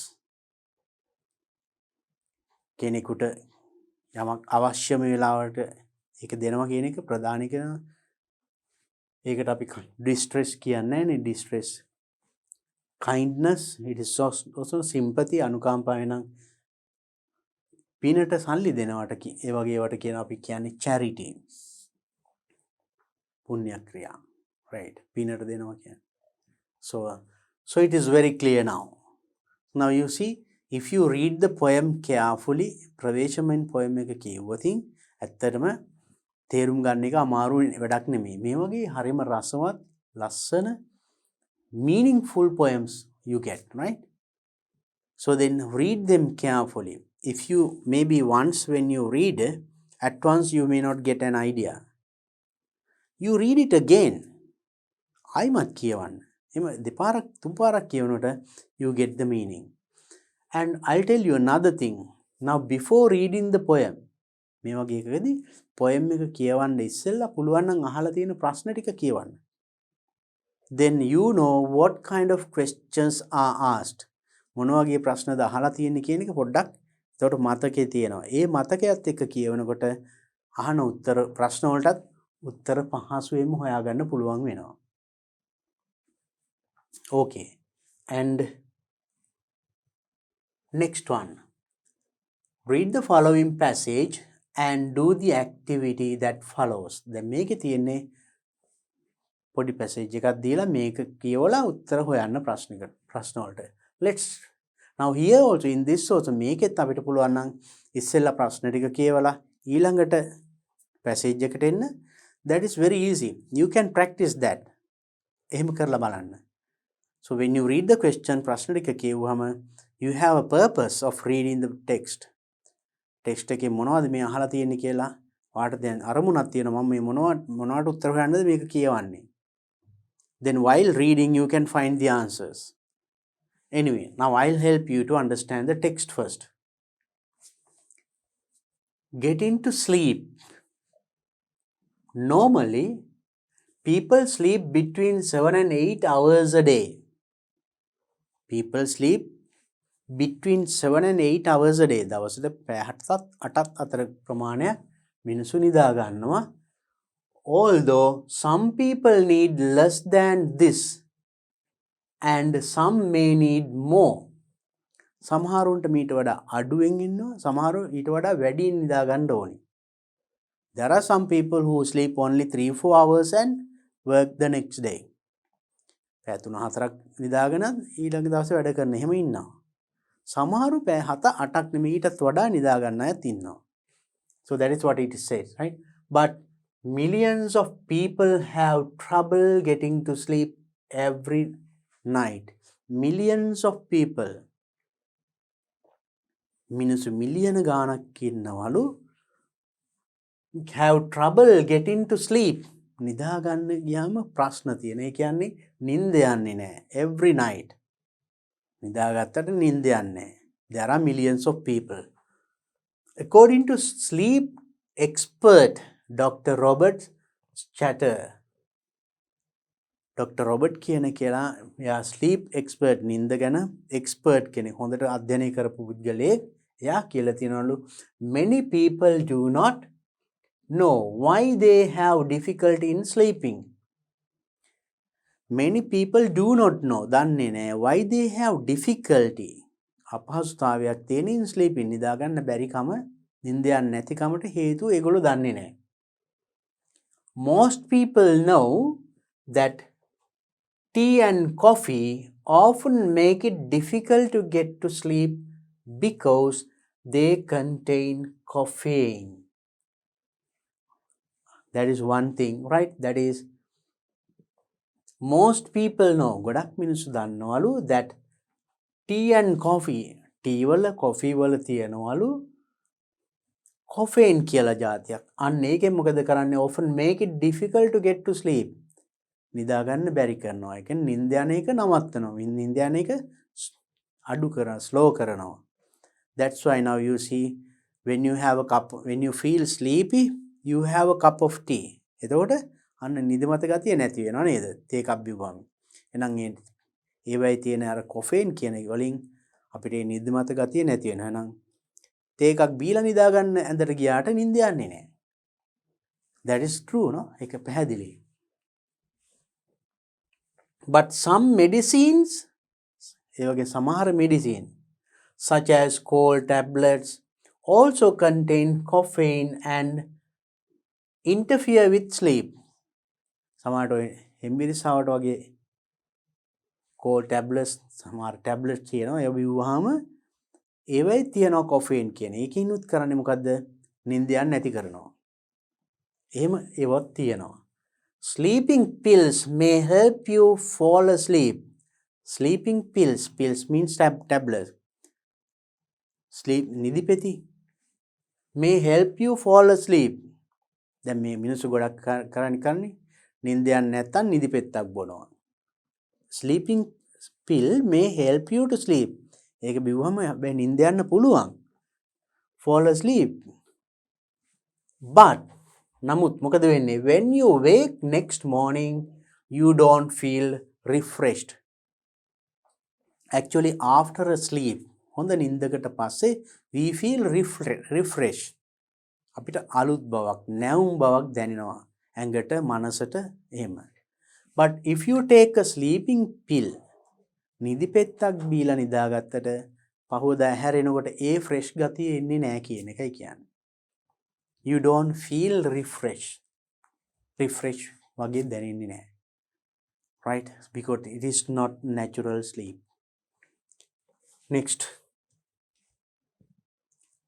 කෙනෙකුට යමක් අවශ්‍යම වෙලාවට ඒක දෙනවා කියන එක ප්‍රදාන කරන ඒකට අපි distress කියන්නේ නෑනේ. distress, kindness, it is also sympathy, අනුකම්පාව නම් පිනට සල්ලි දෙනවට ඒ වගේ ඒවට කියන අපි කියන්නේ charity. පුණ්‍ය ක්‍රියා. Right. පිනට දෙනවා කියන්නේ. So it is very clear now. Now you see, if you read the poem carefully, ප්‍රවේශමෙන් poem එක කියවතින් ඇත්තටම තේරුම් ගන්න එක අමාරු වැඩක් නෙමෙයි. මේ වගේ හරිම රසවත් ලස්සන meaningful poems you get, right? So then read them carefully. If you maybe once when you read at once you may not get an idea. You read it again. ආයිමත් කියවන්න. එම දෙපාරක් තුන්පාරක් කියවනකොට you get the meaning. And I'll tell you another thing. Now before reading the poem, මේ වගේ එකකදී poem එක කියවන්න ඉස්සෙල්ලා පුළුවන් නම් අහලා තියෙන ප්‍රශ්න ටික කියවන්න. Then you know what kind of questions are asked. මොන වගේ ප්‍රශ්නද අහලා තියෙන්නේ කියන එක පොඩ්ඩක් එතකොට මතකේ තියෙනවා. ඒ මතකයත් එක්ක කියවනකොට අහන උත්තර ප්‍රශ්න වලටත් උත්තර පහසුවෙන්ම හොයාගන්න පුළුවන් වෙනවා. Okay. And next one. Read the following passage and do the activity that follows. දැන් මේකේ තියෙන්නේ පොඩි passage එකක් දීලා මේක කියවලා උත්තර හොයන්න ප්‍රශ්න වලට. Let's now here also in this also මේකෙත් අපිට පුළුවන් නම් ඉස්සෙල්ලා ප්‍රශ්න ටික කියවලා ඊළඟට passage එකට එන්න. That is very easy. You can practice that. එහෙම කරලා බලන්න. So when you read the question ප්‍රශ්න ටික කියවුවම you have a purpose of reading the text. Text එකේ මොනවද මේ අහලා තියෙන්නේ කියලා වාට දැන් අරමුණක් තියෙනවා. මම මේ මොනවට උත්තර හොයන්නද මේක කියවන්නේ. Then while reading you can find the answers. Anyway, now I'll help you to understand the text first. Get into sleep. Normally, people sleep between 7 and 8 hours a day. People sleep between 7 and 8 hours a day. දවසට පැය 7ත් 8ත් අතර ප්‍රමාණයක් මිනිසු නිදා ගන්නවා. Although some people need less than this and some may need more. සමහරුන්ට මීට වඩා අඩුවෙන් ඉන්නවා. සමහරු ඊට වඩා වැඩියෙන් නිදා ගන්න ඕනි. There are some people who sleep only 3-4 hours and work the next day. පැය 3-4ක් නිදාගෙන ඊළඟ දවසේ වැඩ කරන එහෙම ඉන්නවා. සමහරු පැය 7-8ක් නෙමෙයි ඊටත් වඩා නිදා ගන්න අයත් ඉන්නවා. So that is what it says, right? But millions of people have trouble getting to sleep every night. Millions of people. මිනිස්සු මිලියන ගාණක් ඉන්නවලු have trouble getting to sleep. නිදා ගන්න ගියාම ප්‍රශ්න තියෙන. ඒ කියන්නේ නිින්ද යන්නේ නැහැ. Every night. නිදා ගත්තට නිින්ද යන්නේ නැහැ. There are millions of people. According to sleep expert Dr. Robert Chatter, Dr. Robert කියන කියලා එයා sleep expert නින්ද ගැන expert කෙනෙක් හොඳට අධ්‍යයනය කරපු පුද්ගලයෙක් එයා කියලා තියනවලු many people do not know why they have difficulty in sleeping. Many people do not know දන්නේ නැහැ why they have difficulty අපහසුතාවයක් තියෙන in sleeping නිදා ගන්න බැරිකම නිින්ද යන්නේ නැතිකමට හේතුව ඒගොල්ලෝ දන්නේ නැහැ. Most people know that tea and coffee often make it difficult to get to sleep because they contain caffeine. That is one thing, right? That is, most people know, ගොඩක් මිනිස්සු දන්නවලු that tea and coffee, tea වල coffee වල තියනවලු caffeine කියලා જાතියක්. අන්න ඒකෙන් මොකද කරන්නේ? often make it difficult to get to sleep. නිදා ගන්න බැරි කරනවා. ඒ කියන්නේ නිින්ද යන එක නවත්තනවා. නිින්ද යන එක අඩු කරනවා, slow කරනවා. That's why now you see when you feel sleepy, you have a cup of tea. එතකොට අන්න නිදිමත ගතිය නැති වෙනවා නේද? තේ එකක් බිව්වම. එහෙනම් ඒවයි තියෙන අර කොෆේන් කියන එක වලින් අපිට නිදිමත ගතිය නැති වෙනවා. එහෙනම් තේ එකක් බීලා නිදා ගන්න ඇඳට ගියාට නිින්ද යන්නේ නැහැ. That is true, no? ඒක පැහැදිලි. But some medicines, ඒ වගේ සමහර medicine such as cold tablets also contain caffeine and interfere with sleep. සමහරට ඔය හෙම්බිරිස්සාවට වගේ cold tablets සමහර tablets තියෙනවා. ඒව බිව්වහම ඒවයි තියෙනවා caffeine කියන. ඒකිනුත් කරන්නේ මොකද්ද? නිින්ද යන්නේ නැති කරනවා. එහෙම ඒවත් තියෙනවා. Sleeping pills may help you fall asleep. Sleeping pills means tablets. Sleep නිදිපෙති may help you fall asleep. දැන් මේ මිනිස්සු ගොඩක් කරන්නේ නිින්ද යන්නේ නැත්තම් නිදිපෙත්තක් බොනවා. Sleeping pill may help you to sleep. ඒක බිව්වම හැබැයි නිින්ද යන්න පුළුවන්. fall asleep. But නමුත් මොකද වෙන්නේ? when you wake next morning you don't feel refreshed. Actually after a sleep හොඳ නිින්දකට පස්සේ we feel refreshed. අපිට අලුත් බවක් නැවුම් බවක් දැනෙනවා ඇඟට මනසට එහෙම. But if you take a sleeping pill නිදි පෙත්තක් බීලා නිදාගත්තට පහුවදා හැරෙනකොට ඒ fresh ගතිය එන්නේ නැහැ කියන එකයි කියන්නේ. You don't feel refresh වගේ දැනෙන්නේ නැහැ. Right? Because it is not natural sleep. Next,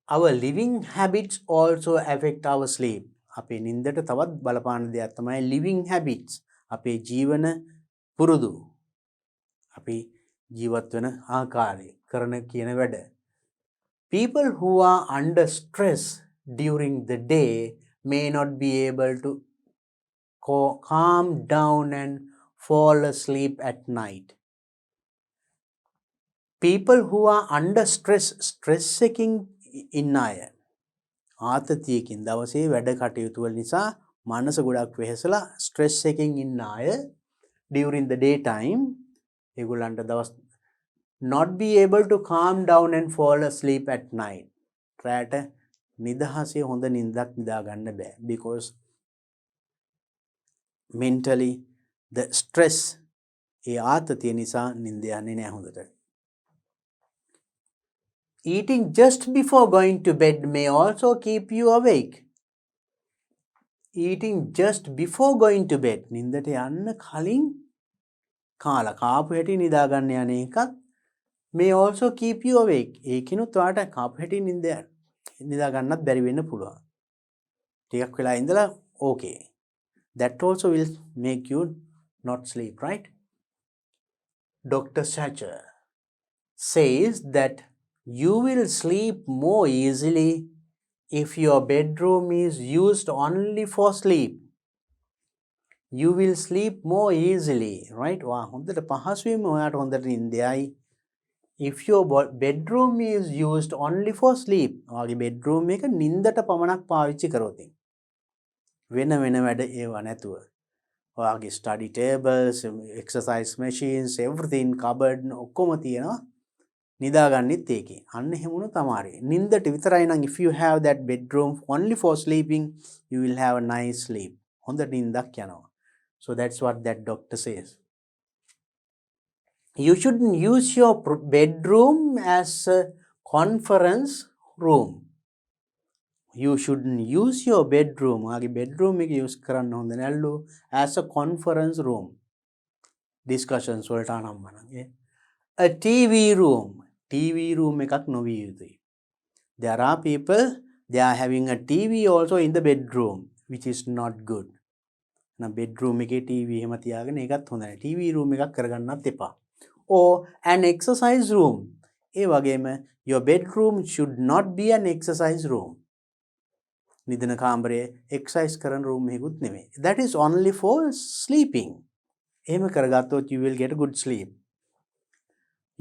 our living habits also affect our sleep. අපේ නින්දට තවත් බලපාන දෙයක් තමයි living habits. අපේ ජීවන පුරුදු. අපි ජීවත් වෙන ආකාරය, කරන කියන වැඩ. People who are under stress during the day may not be able to calm down and fall asleep at night. People who are under stress එකකින් ඉන්න අය ආතතියකින් දවසේ වැඩ කටයුතු වල නිසා මනස ගොඩක් වෙහෙසලා ස්ට්‍රෙස් එකකින් ඉන්න අය during the day time ඒගොල්ලන්ට දවස් not be able to calm down and fall asleep at night. රාට නිදහසේ හොඳ නිින්දක් නිදා ගන්න බෑ because mentally the stress ඒ ආතතිය නිසා නිින්ද යන්නේ නැහැ හොඳට. Eating just before going to bed may also keep you awake. Eating just before going to bed. නින්දට යන්න කලින් කාලා කාපු හැටි නිදා ගන්න යන එකත් may also keep you awake. ඒකිනුත් ඔයාට කාපු හැටි නිදා ගන්නත් බැරි වෙන්න පුළුවන්. ටිකක් වෙලා ඉඳලා okay. That also will make you not sleep, right? Dr. Sacher says that you will sleep more easily if your bedroom is used only for sleep. You will sleep more easily, right? හොඳට පහසුවෙන්ම ඔයාට හොඳට නිින්ද යයි. If your bedroom is used only for sleep. ඔයාගේ bedroom එක නිින්දට පමණක් පාවිච්චි කරොත්. වෙන වැඩ ඒවා නැතුව. ඔයාගේ study tables, exercise machines, everything cupboard ඔක්කොම තියෙනවා. නිදාගන්නෙත් ඒකේ. අන්න එහෙම වුණොත් අමාරුයි. නින්දට විතරයි නම් if you have that bedroom only for sleeping, you will have a nice sleep. හොඳ නින්දක් යනවා. So that's what that doctor says. You shouldn't use your bedroom as a conference room. You shouldn't use your bedroom. ඔයාගේ bedroom එක use කරන්න හොඳ නැල්ලු as a conference room. Discussions වලට අනම්මනම්. A TV room. TV room එකක් නොවිය යුතුයි. There are people, they are having a TV also in the bedroom, which is not good. Na bedroom එකේ TV එහෙම තියාගෙන ඒකත් හොඳ නැහැ. TV room එකක් කරගන්නත් එපා. Or an exercise room. ඒ වගේම your bedroom should not be an exercise room. නිදන කාමරයේ exercise කරන room එකකුත් නෙමෙයි. That is only for sleeping. එහෙම කරගත්තොත් you will get a good sleep.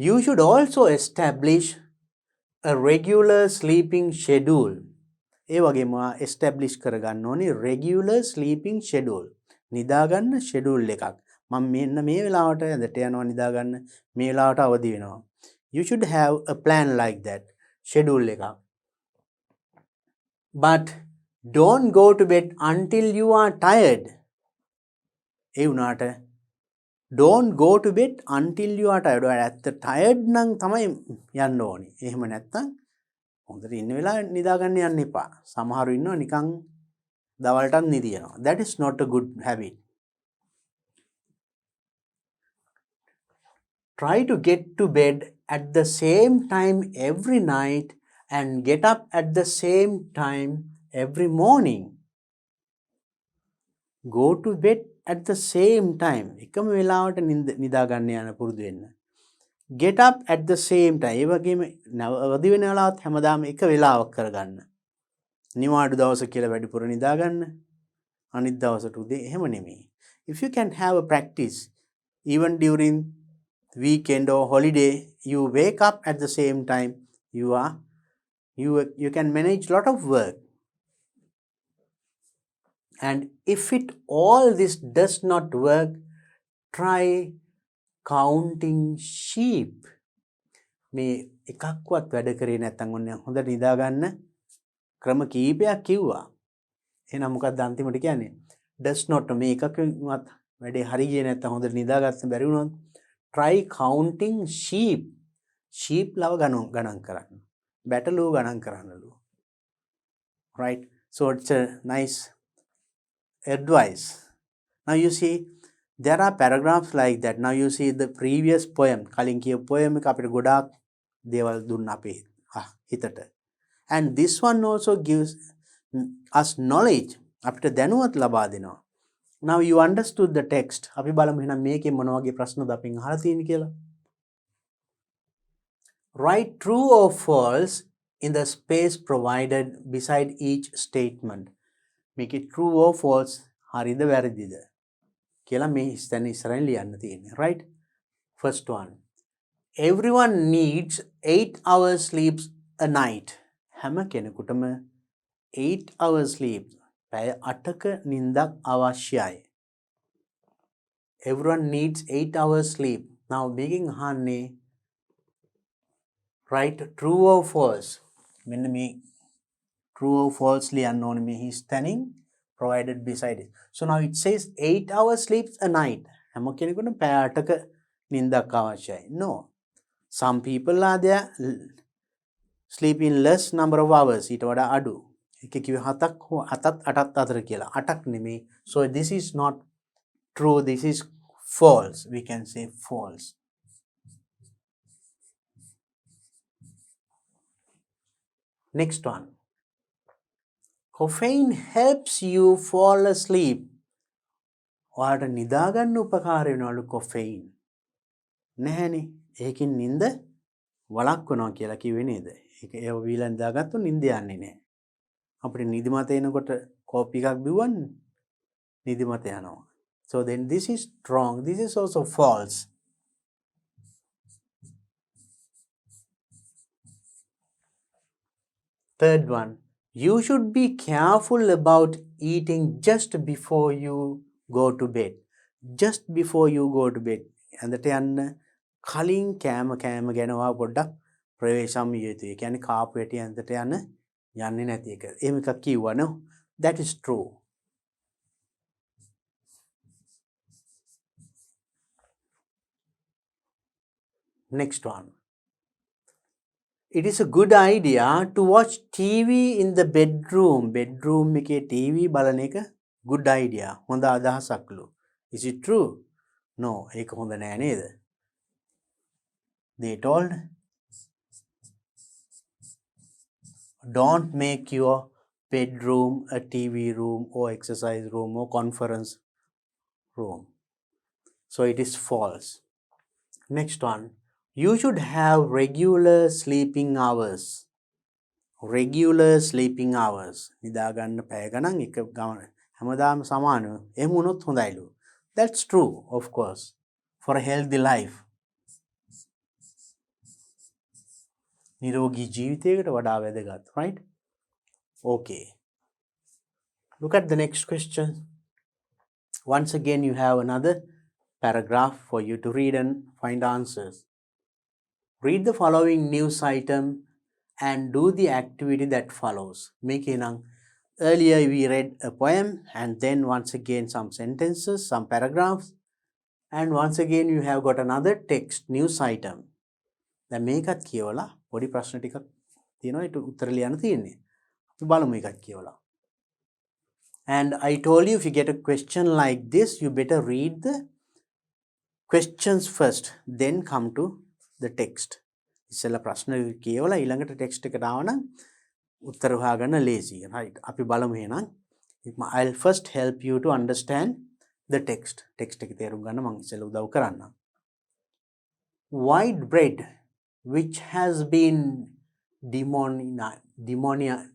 You should also establish a regular sleeping schedule. ඒ වගේම establish කරගන්න ඕනේ regular sleeping schedule. නිදාගන්න schedule එකක්. මම මෙන්න මේ වෙලාවට ඇඳට යනවා නිදාගන්න. මේ වෙලාවට අවදි වෙනවා. You should have a plan like that. schedule එකක්. But don't go to bed until you are tired. ඒ වුණාට don't go to bed until you are tired. ඔයාලා ඇත්ත tired නම් තමයි යන්න ඕනේ. එහෙම නැත්නම් හොඳට ඉන්න වෙලාවෙ නිදාගන්න යන්න එපා. සමහරු ඉන්නවා නිකන් දවල්ටත් නිදිනවා. That is not a good habit. Try to get to bed at the same time every night and get up at the same time every morning. Go to bed at the same time. එකම වෙලාවට නිදාගන්න යන පුරුදු වෙන්න. Get up at the same time. ඒ වගේම අවදි වෙන වෙලාවත් හැමදාම එක වෙලාවක් කරගන්න. නිවාඩු දවස කියලා වැඩිපුර නිදාගන්න. අනිත් දවසට උදේ එහෙම නෙමෙයි. If you can have a practice even during weekend or holiday, you wake up at the same time, you can manage lot of work. And if all this does not work, try counting sheep. මේ එකක්වත් වැඩ කරේ නැත්නම් ඔන්න හොඳ නිදාගන්න ක්‍රම කීපයක් කිව්වා. එහෙනම් මොකක්ද අන්තිමට කියන්නේ? does not මේ එකකවත් වැඩේ හරි ගියේ නැත්නම් හොඳට නිදාගන්න බැරි වුණොත් try counting sheep. sheep ලව ගණන් කරන්න. බැටළුව ගණන් කරන්නලු. Right? So it's a nice advice. Now you see there are paragraphs like that. Now you see the previous poem. කලින් කියපු poem එක අපිට ගොඩාක් දේවල් දුන්න අපේ හිතට. And this one also gives us knowledge. අපිට දැනුවත් ලබා දෙනවා. Now you understood the text. අපි බලමු එහෙනම් මේකේ මොන වගේ ප්‍රශ්නද අපින් අහලා තියෙන්නේ කියලා. Write true or false in the space provided beside each statement. Make it true or false, හරිද වැරදිද කියලා මේ ස්තන ඉස්සරහින් ලියන්න තියෙන්නේ. Right? First one. Everyone needs 8 hours sleep a night. හැම කෙනෙකුටම 8 hours sleep. පැය 8ක නිින්දක් අවශ්‍යයි. Everyone needs 8 hours sleep. Now මේකෙන් අහන්නේ write true or false. මෙන්න මේ true or false ලියන්න ඕනේ මේ ස්තනින් provided beside it. So now it says 8 hours sleep a night. හැම කෙනෙකුටම පැය 8ක නිින්දක් අවශ්‍යයි. No. Some people are there sleeping less number of hours. ඊට වඩා අඩු. එක කිව්වේ 7ක් හෝ 7ත් 8ත් අතර කියලා. 8ක් නෙමෙයි. So this is not true. This is false. We can say false. Next one. Caffeine helps you fall asleep. ඔයාලට නිදාගන්න උපකාර වෙනවලු caffeine. නැහැනේ. ඒකෙන් නිින්ද වළක්වනවා කියලා කිව්වේ නේද? ඒක ඒව වීලා නිදාගත්තොත් නිින්ද යන්නේ නැහැ. අපිට නිදිමත එනකොට කෝපි එකක් බිව්වොත් නිදිමත යනවා. So then this is wrong. This is also false. Third one. You should be careful about eating just before you go to bed. just before you go to bed ඇඳට යන්න කලින් කෑම ගැන ඔයා පොඩ්ඩක් ප්‍රවේශම් විය යුතුයි. ඒ කියන්නේ කාපු හැටි ඇඳට යන්නේ නැති එක. එහෙම එකක් කිව්වා නෝ. That is true. Next one. It is a good idea to watch TV in the bedroom. Bedroom එකේ TV බලන එක good idea. හොඳ අදහසක්ලු. Is it true? No, ඒක හොඳ නෑ නේද? They told, don't make your bedroom a TV room or exercise room or conference room. So it is false. Next one. You should have regular sleeping hours. Regular sleeping hours. නිදා ගන්න පැය ගණන් එක ගමන හැමදාම සමානව. එහෙම වුණොත් හොඳයිලු. That's true, of course, for a healthy life. නිරෝගී ජීවිතයකට වඩා වැදගත්, right? Okay. Look at the next question. Once again, you have another paragraph for you to read and find answers. Read the following news item and do the activity that follows. Earlier we read a poem and then once again some sentences, some paragraphs, and once again you have got another text news item. දැන් මේකත් කියවලා පොඩි ප්‍රශ්න ටිකක් තියෙනවා ඊට උත්තර ලියන්න තියෙන්නේ. අපි බලමු මේකත් කියවලා. And I told you if you get a question like this, you better read the questions first, then come to the text. ඉස්සෙල්ලා ප්‍රශ්න කියවලා ඊළඟට ටෙක්ස්ට් එකට ආවනම් උත්තර හොයාගන්න ලේසියි. right? අපි බලමු එහෙනම්. I'll first help you to understand the text. text එක තේරුම් ගන්න මම ඉස්සෙල්ලා උදව් කරන්නම්. White bread which has been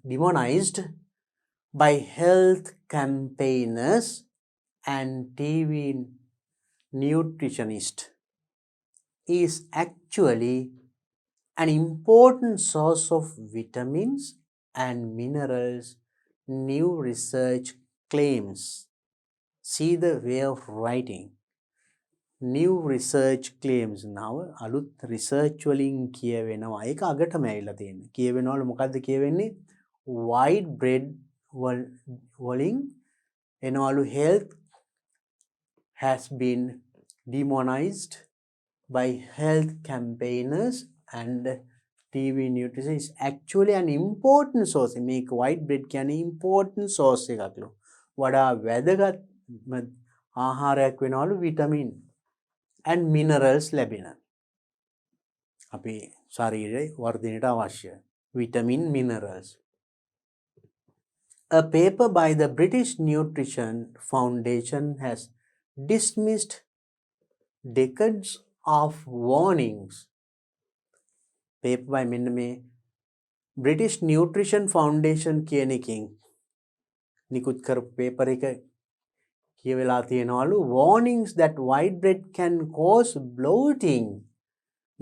demonized by health campaigners and TV nutritionists is actually an important source of vitamins and minerals, new research claims. See the way of writing. New research claims. now අලුත් research වලින් කියවෙනවා. ඒක අගටම ඇවිල්ලා තියෙන්නේ. කියවෙනවලු මොකද්ද කියවෙන්නේ? white bread වලින් එනවලු health has been demonized by health campaigners and TV nutrition is actually an important source. මේක white bread කියන්නේ important source එකක්ලු. වඩා වැදගත් ආහාරයක් වෙනවලු vitamin and minerals ලැබෙන. අපි ශරීරයේ වර්ධනයට අවශ්‍ය vitamin minerals. A paper by the British Nutrition Foundation has dismissed decades of warnings. Paper by මෙන්න මේ British Nutrition Foundation කියන එකෙන් නිකුත් කරපු paper එක කියවලා තියෙනවලු warnings that white bread can cause bloating,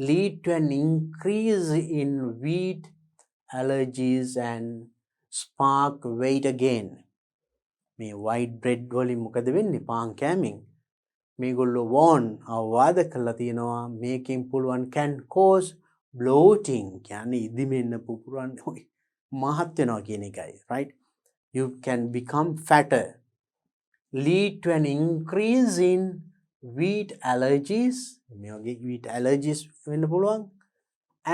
lead to an increase in wheat allergies and spark weight gain. මේ white bread වලින් මොකද වෙන්නේ? පාන් කෑමෙන් මේගොල්ලෝ warn අවවාද කරලා තියෙනවා මේකෙන් පුළුවන් can cause bloating කියන්නේ ඉදිමෙන්න පුපුරන්න මහත් වෙනවා කියන එකයි. right? You can become fatter. Lead to an increase in wheat allergies. මේ වගේ wheat allergies වෙන්න පුළුවන්.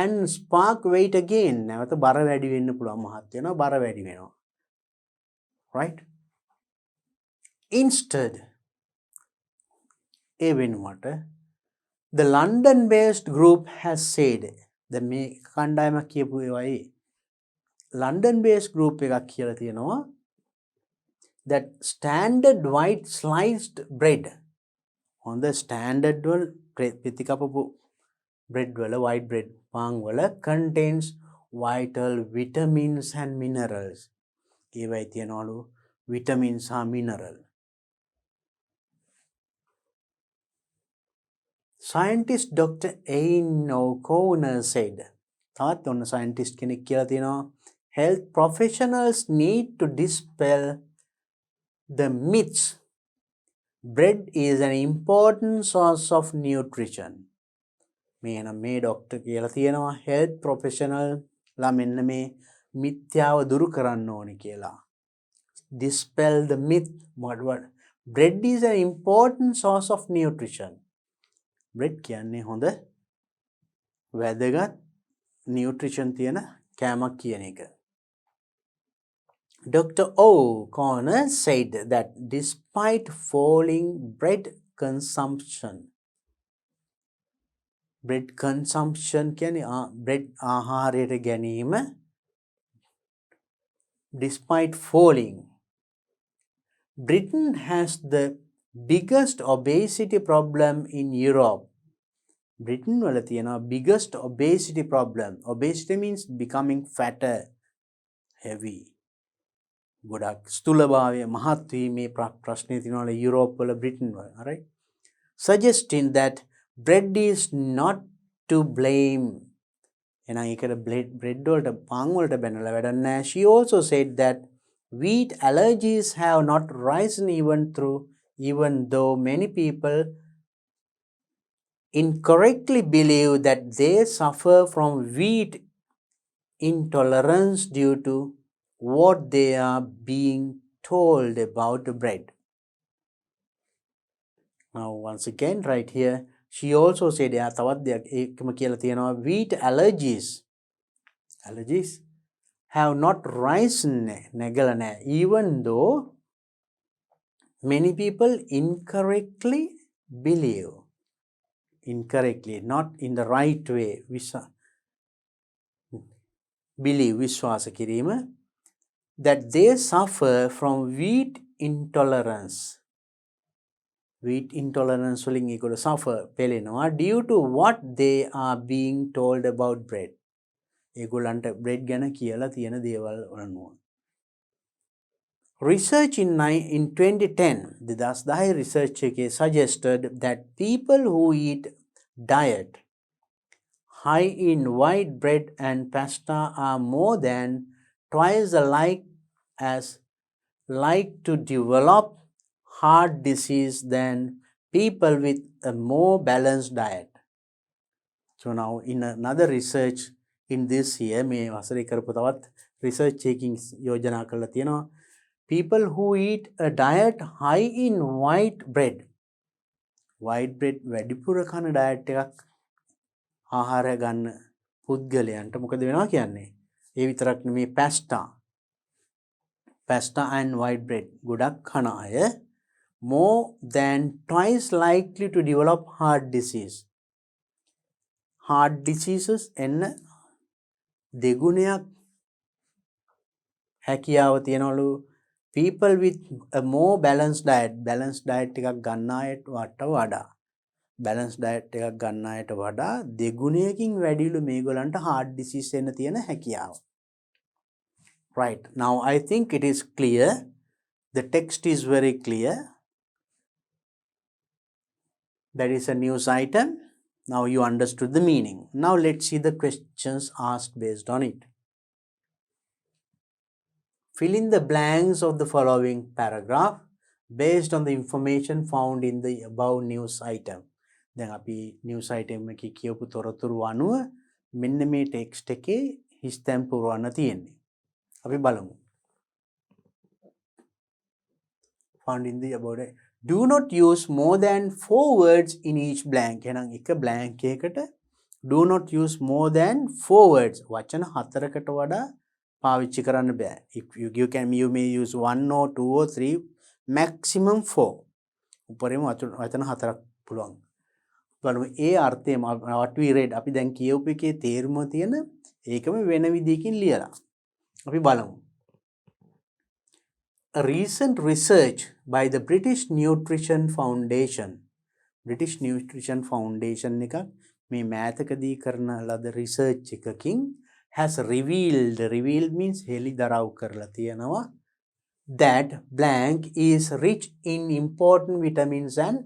And spark weight again. නැවත බර වැඩි වෙන්න පුළුවන්. මහත් වෙනවා බර වැඩි වෙනවා. right? Instead, ඒ වෙනුවට the London based group has said, දැන් මේ කණ්ඩායමක් කියපු ඒවායි London based group එකක් කියලා තියෙනවා that standard white sliced bread on the standard වල පිටිකපපු bread වල white bread පාන් වල contains vital vitamins and minerals. ඒවයි තියනවලු vitamins සහ mineral. Scientist Dr. Ayn O'Connor said, තවත් ඔන්න scientist කෙනෙක් කියලා තියෙනවා health professionals need to dispel the myths bread is an important source of nutrition. මේ ඩොක්ටර් කියලා තියෙනවා health professional ලා මෙන්න මේ මිත්‍යාව දුරු කරන්න ඕනේ කියලා. Dispel the myth. What? Bread is an important source of nutrition. Bread කියන්නේ හොඳ වැදගත් nutrition තියෙන කෑමක් කියන එක. Dr. O'Connor said that despite falling bread consumption කියන්නේ bread ආහාරයට ගැනීම despite falling, Britain has the biggest obesity problem in Europe. Britain වල තියෙනවා biggest obesity problem. Obesity means becoming fatter, heavy. ගොඩක් ස්ථූලභාවය මහත් වීමේ ප්‍රශ්නේ තියෙනවා යුරෝප් වල බ්‍රිටන් වල. Alright. Suggesting that bread is not to blame. එහෙනම් ඒකට bread වලට පාන් වලට බැනලා වැඩක් නැහැ. She also said that wheat allergies have not risen even though many people incorrectly believe that they suffer from wheat intolerance due to what they are being told about the bread. Now once again right here she also said තවත් දෙයක් ඒකම කියලා තියෙනවා wheat allergies have not risen නැගලා නැහැ even though many people incorrectly believe not in the right way believe විශ්වාස කිරීම that they suffer from wheat intolerance වලින් ඒගොල්ලෝ suffer පෙළෙනවා due to what they are being told about bread ඒගොල්ලන්ට bread ගැන කියලා තියෙන දේවල් වලනුව research in 2010 2010 research එකේ suggested that people who eat diet high in white bread and pasta are more than twice as like to develop heart disease than people with a more balanced diet. So now in another research in this year මේ වසරේ කරපු තවත් research එකකින් යෝජනා කරලා තියෙනවා people who eat a diet high in white bread වැඩිපුර කන diet එකක් ආහාරය ගන්න පුද්ගලයන්ට මොකද වෙනවා කියන්නේ ඒ විතරක් නෙමේ pasta and white bread ගොඩක් කන අය more than twice likely to develop heart diseases එන්න දෙගුණයක් හැකියාව තියනවලු people with a more balanced diet එකක් ගන්න අයට වඩා දෙගුණයකින් වැඩිලු මේගොල්ලන්ට heart disease එන්න තියෙන හැකියාව. Right, now I think it is clear, the text is very clear. That is a news item. Now you understood the meaning. Now let's see the questions asked based on it. Fill in the blanks of the following paragraph based on the information found in the above news item. දැන් අපි news item එකේ කියපු තොරතුරු අනුව මෙන්න මේ text එකේ හිස්තැන් පුරවන්න තියෙන්නේ. අපි බලමු. Found in the above. Do not use more than 4 words in each blank. එහෙනම් එක blank එකකට do not use more than 4 words. වචන 4කට වඩා පාවිච්චි කරන්න බෑ. You may use 1 or 2 or 3 maximum 4. උපරිම වචන 4ක් පුළුවන්. බලමු ඒ අර්ථය what we read අපි දැන් කියවපු එකේ තේරුම තියෙන ඒකම වෙන විදිහකින් ලියලා. අපි බලමු. A recent research by the British Nutrition Foundation එකක් මේ මෑතකදී කරන ලද research එකකින් has revealed means හෙළිදරව් කරලා තියෙනවා that blank is rich in important vitamins and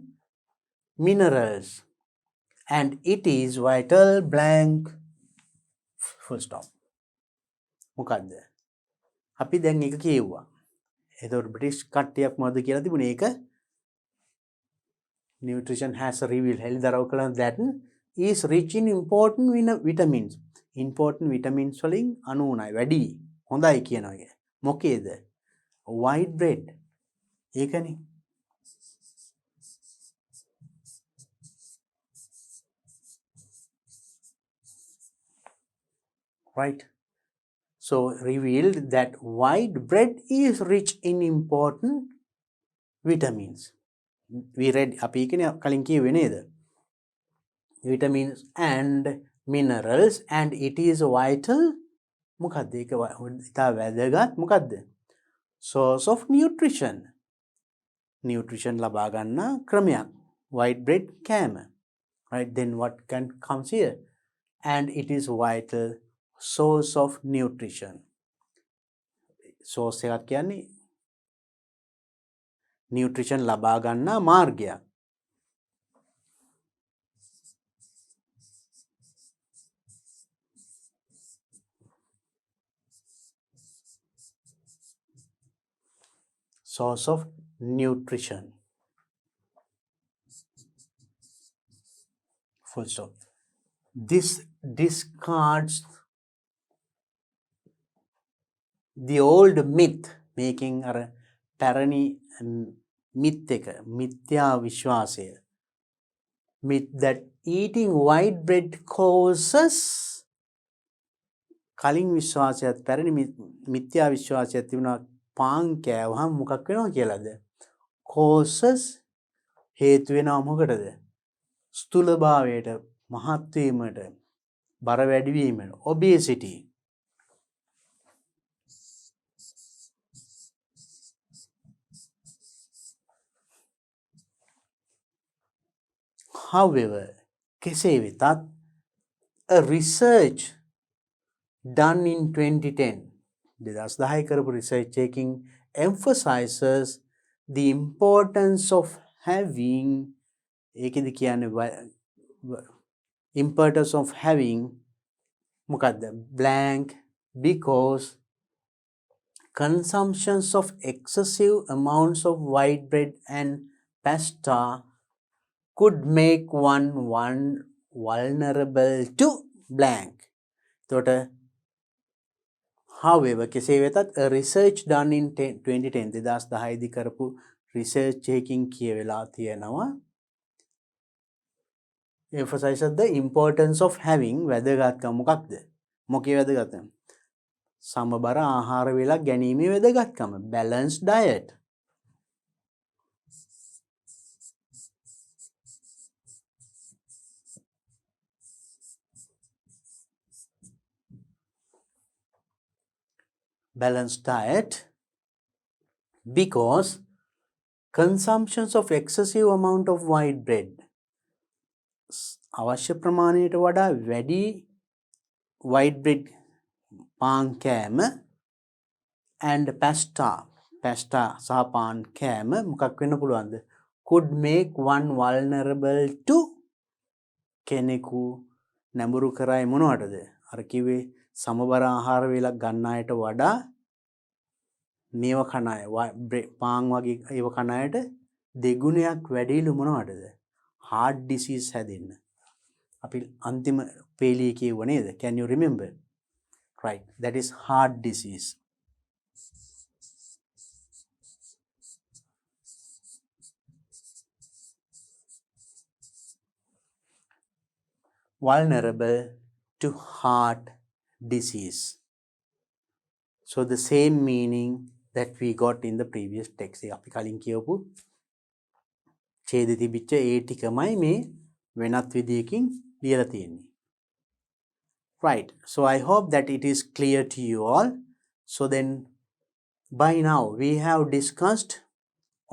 minerals and it is vital blank full stop. මොකද්ද? අපි දැන් එක කියුවා. එතකොට බ්‍රිටිෂ් කට්ටියක් මොකද කියලා තිබුණේ ඒක nutrition has revealed that is rich in important vitamins. Important vitamins වලින් 99 වැඩි හොඳයි කියනවා. මොකේද? white bread. ඒකනේ. Right. So revealed that white bread is rich in important vitamins. We read අපි කියන්නේ කලින් කිව්වේ නේද? Vitamins and minerals, and it is vital මොකද්ද? ඒක ඉතා වැදගත් මොකද්ද? Source of nutrition. Nutrition ලබා ගන්න ක්‍රමයක්. White bread කෑම. Right, then what comes here? And it is vital source of nutrition. Source එකක් කියන්නේ nutrition ලබා ගන්න මාර්ගයක්. Source of nutrition. Full stop. This discards the old myth, making a පැරණි myth එක මිත්‍යා විශ්වාසය, myth that eating white bread causes කලින් විශ්වාසයත් පැරණි මිත්‍යා විශ්වාසයක් තිබුණා පාන් කෑවහම මොකක් වෙනවා කියලාද? causes හේතු වෙනවා මොකටද? ස්ථූලභාවයට, මහත් වීමට, බර වැඩි වීමට, obesity. However, කෙසේ වෙතත්, a research done in 2010, 2010 කරපු research එකකින් emphasizes the importance of having ඒකෙදි කියන්නේ importance of having මොකද්ද? blank, because consumptions of excessive amounts of white bread and pasta could make one vulnerable to blank. එතකොට however, කෙසේ වෙතත්, a research done in 2010, 2010 දී කරපු research එකකින් කියවෙලා තියෙනවා emphasizes the importance of having වැදගත්කම මොකක්ද? මොකේ වැදගත්කම? සමබර ආහාර වේලක් ගැනීමේ වැදගත්කම. balanced diet. Balanced diet because consumptions of excessive amount of white bread අවශ්‍ය ප්‍රමාණයට වඩා වැඩි white bread පාන් කෑම and pasta සහ පාන් කෑම මොකක් වෙන්න පුළුවන්ද? could make one vulnerable to කෙනෙකු නැඹුරු කරයි මොනවටද? අර කිව්වේ සමබර ආහාර වේලක් ගන්න අයට වඩා මේව කන අය පාන් වගේ ඒව කන අයට දෙගුණයක් වැඩිලු මොනවටද? heart disease හැදෙන්න. අපි අන්තිම පේලියේ කියුවා නේද? Can you remember? Right, that is heart disease. Vulnerable to heart disease. So the same meaning that we got in the previous text. අපි කලින් කියවපු ඡේදෙ තිබිච්ච ඒ ටිකමයි මේ වෙනත් විදියකින් ලියලා තියෙන්නේ. Right, so I hope that it is clear to you all. So then by now we have discussed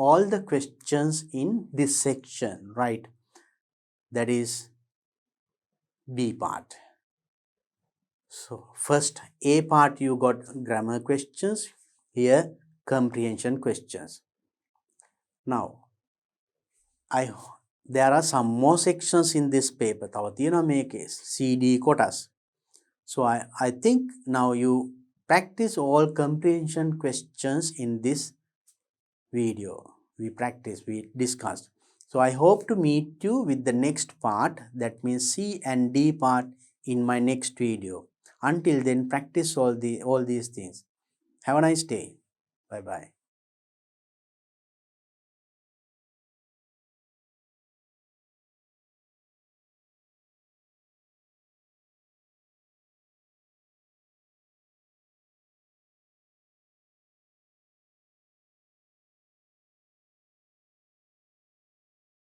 all the questions in this section, right? That is B part. So first A part you got grammar questions, here comprehension questions. Now there are some more sections in this paper. තව තියෙනවා මේකේ CD කොටස්. So I think now you practice all comprehension questions in this video. We discussed. So So I hope to meet you with the next part, that means C and D part, in my next video. Until then, practice all these things. Have a nice day. Bye bye.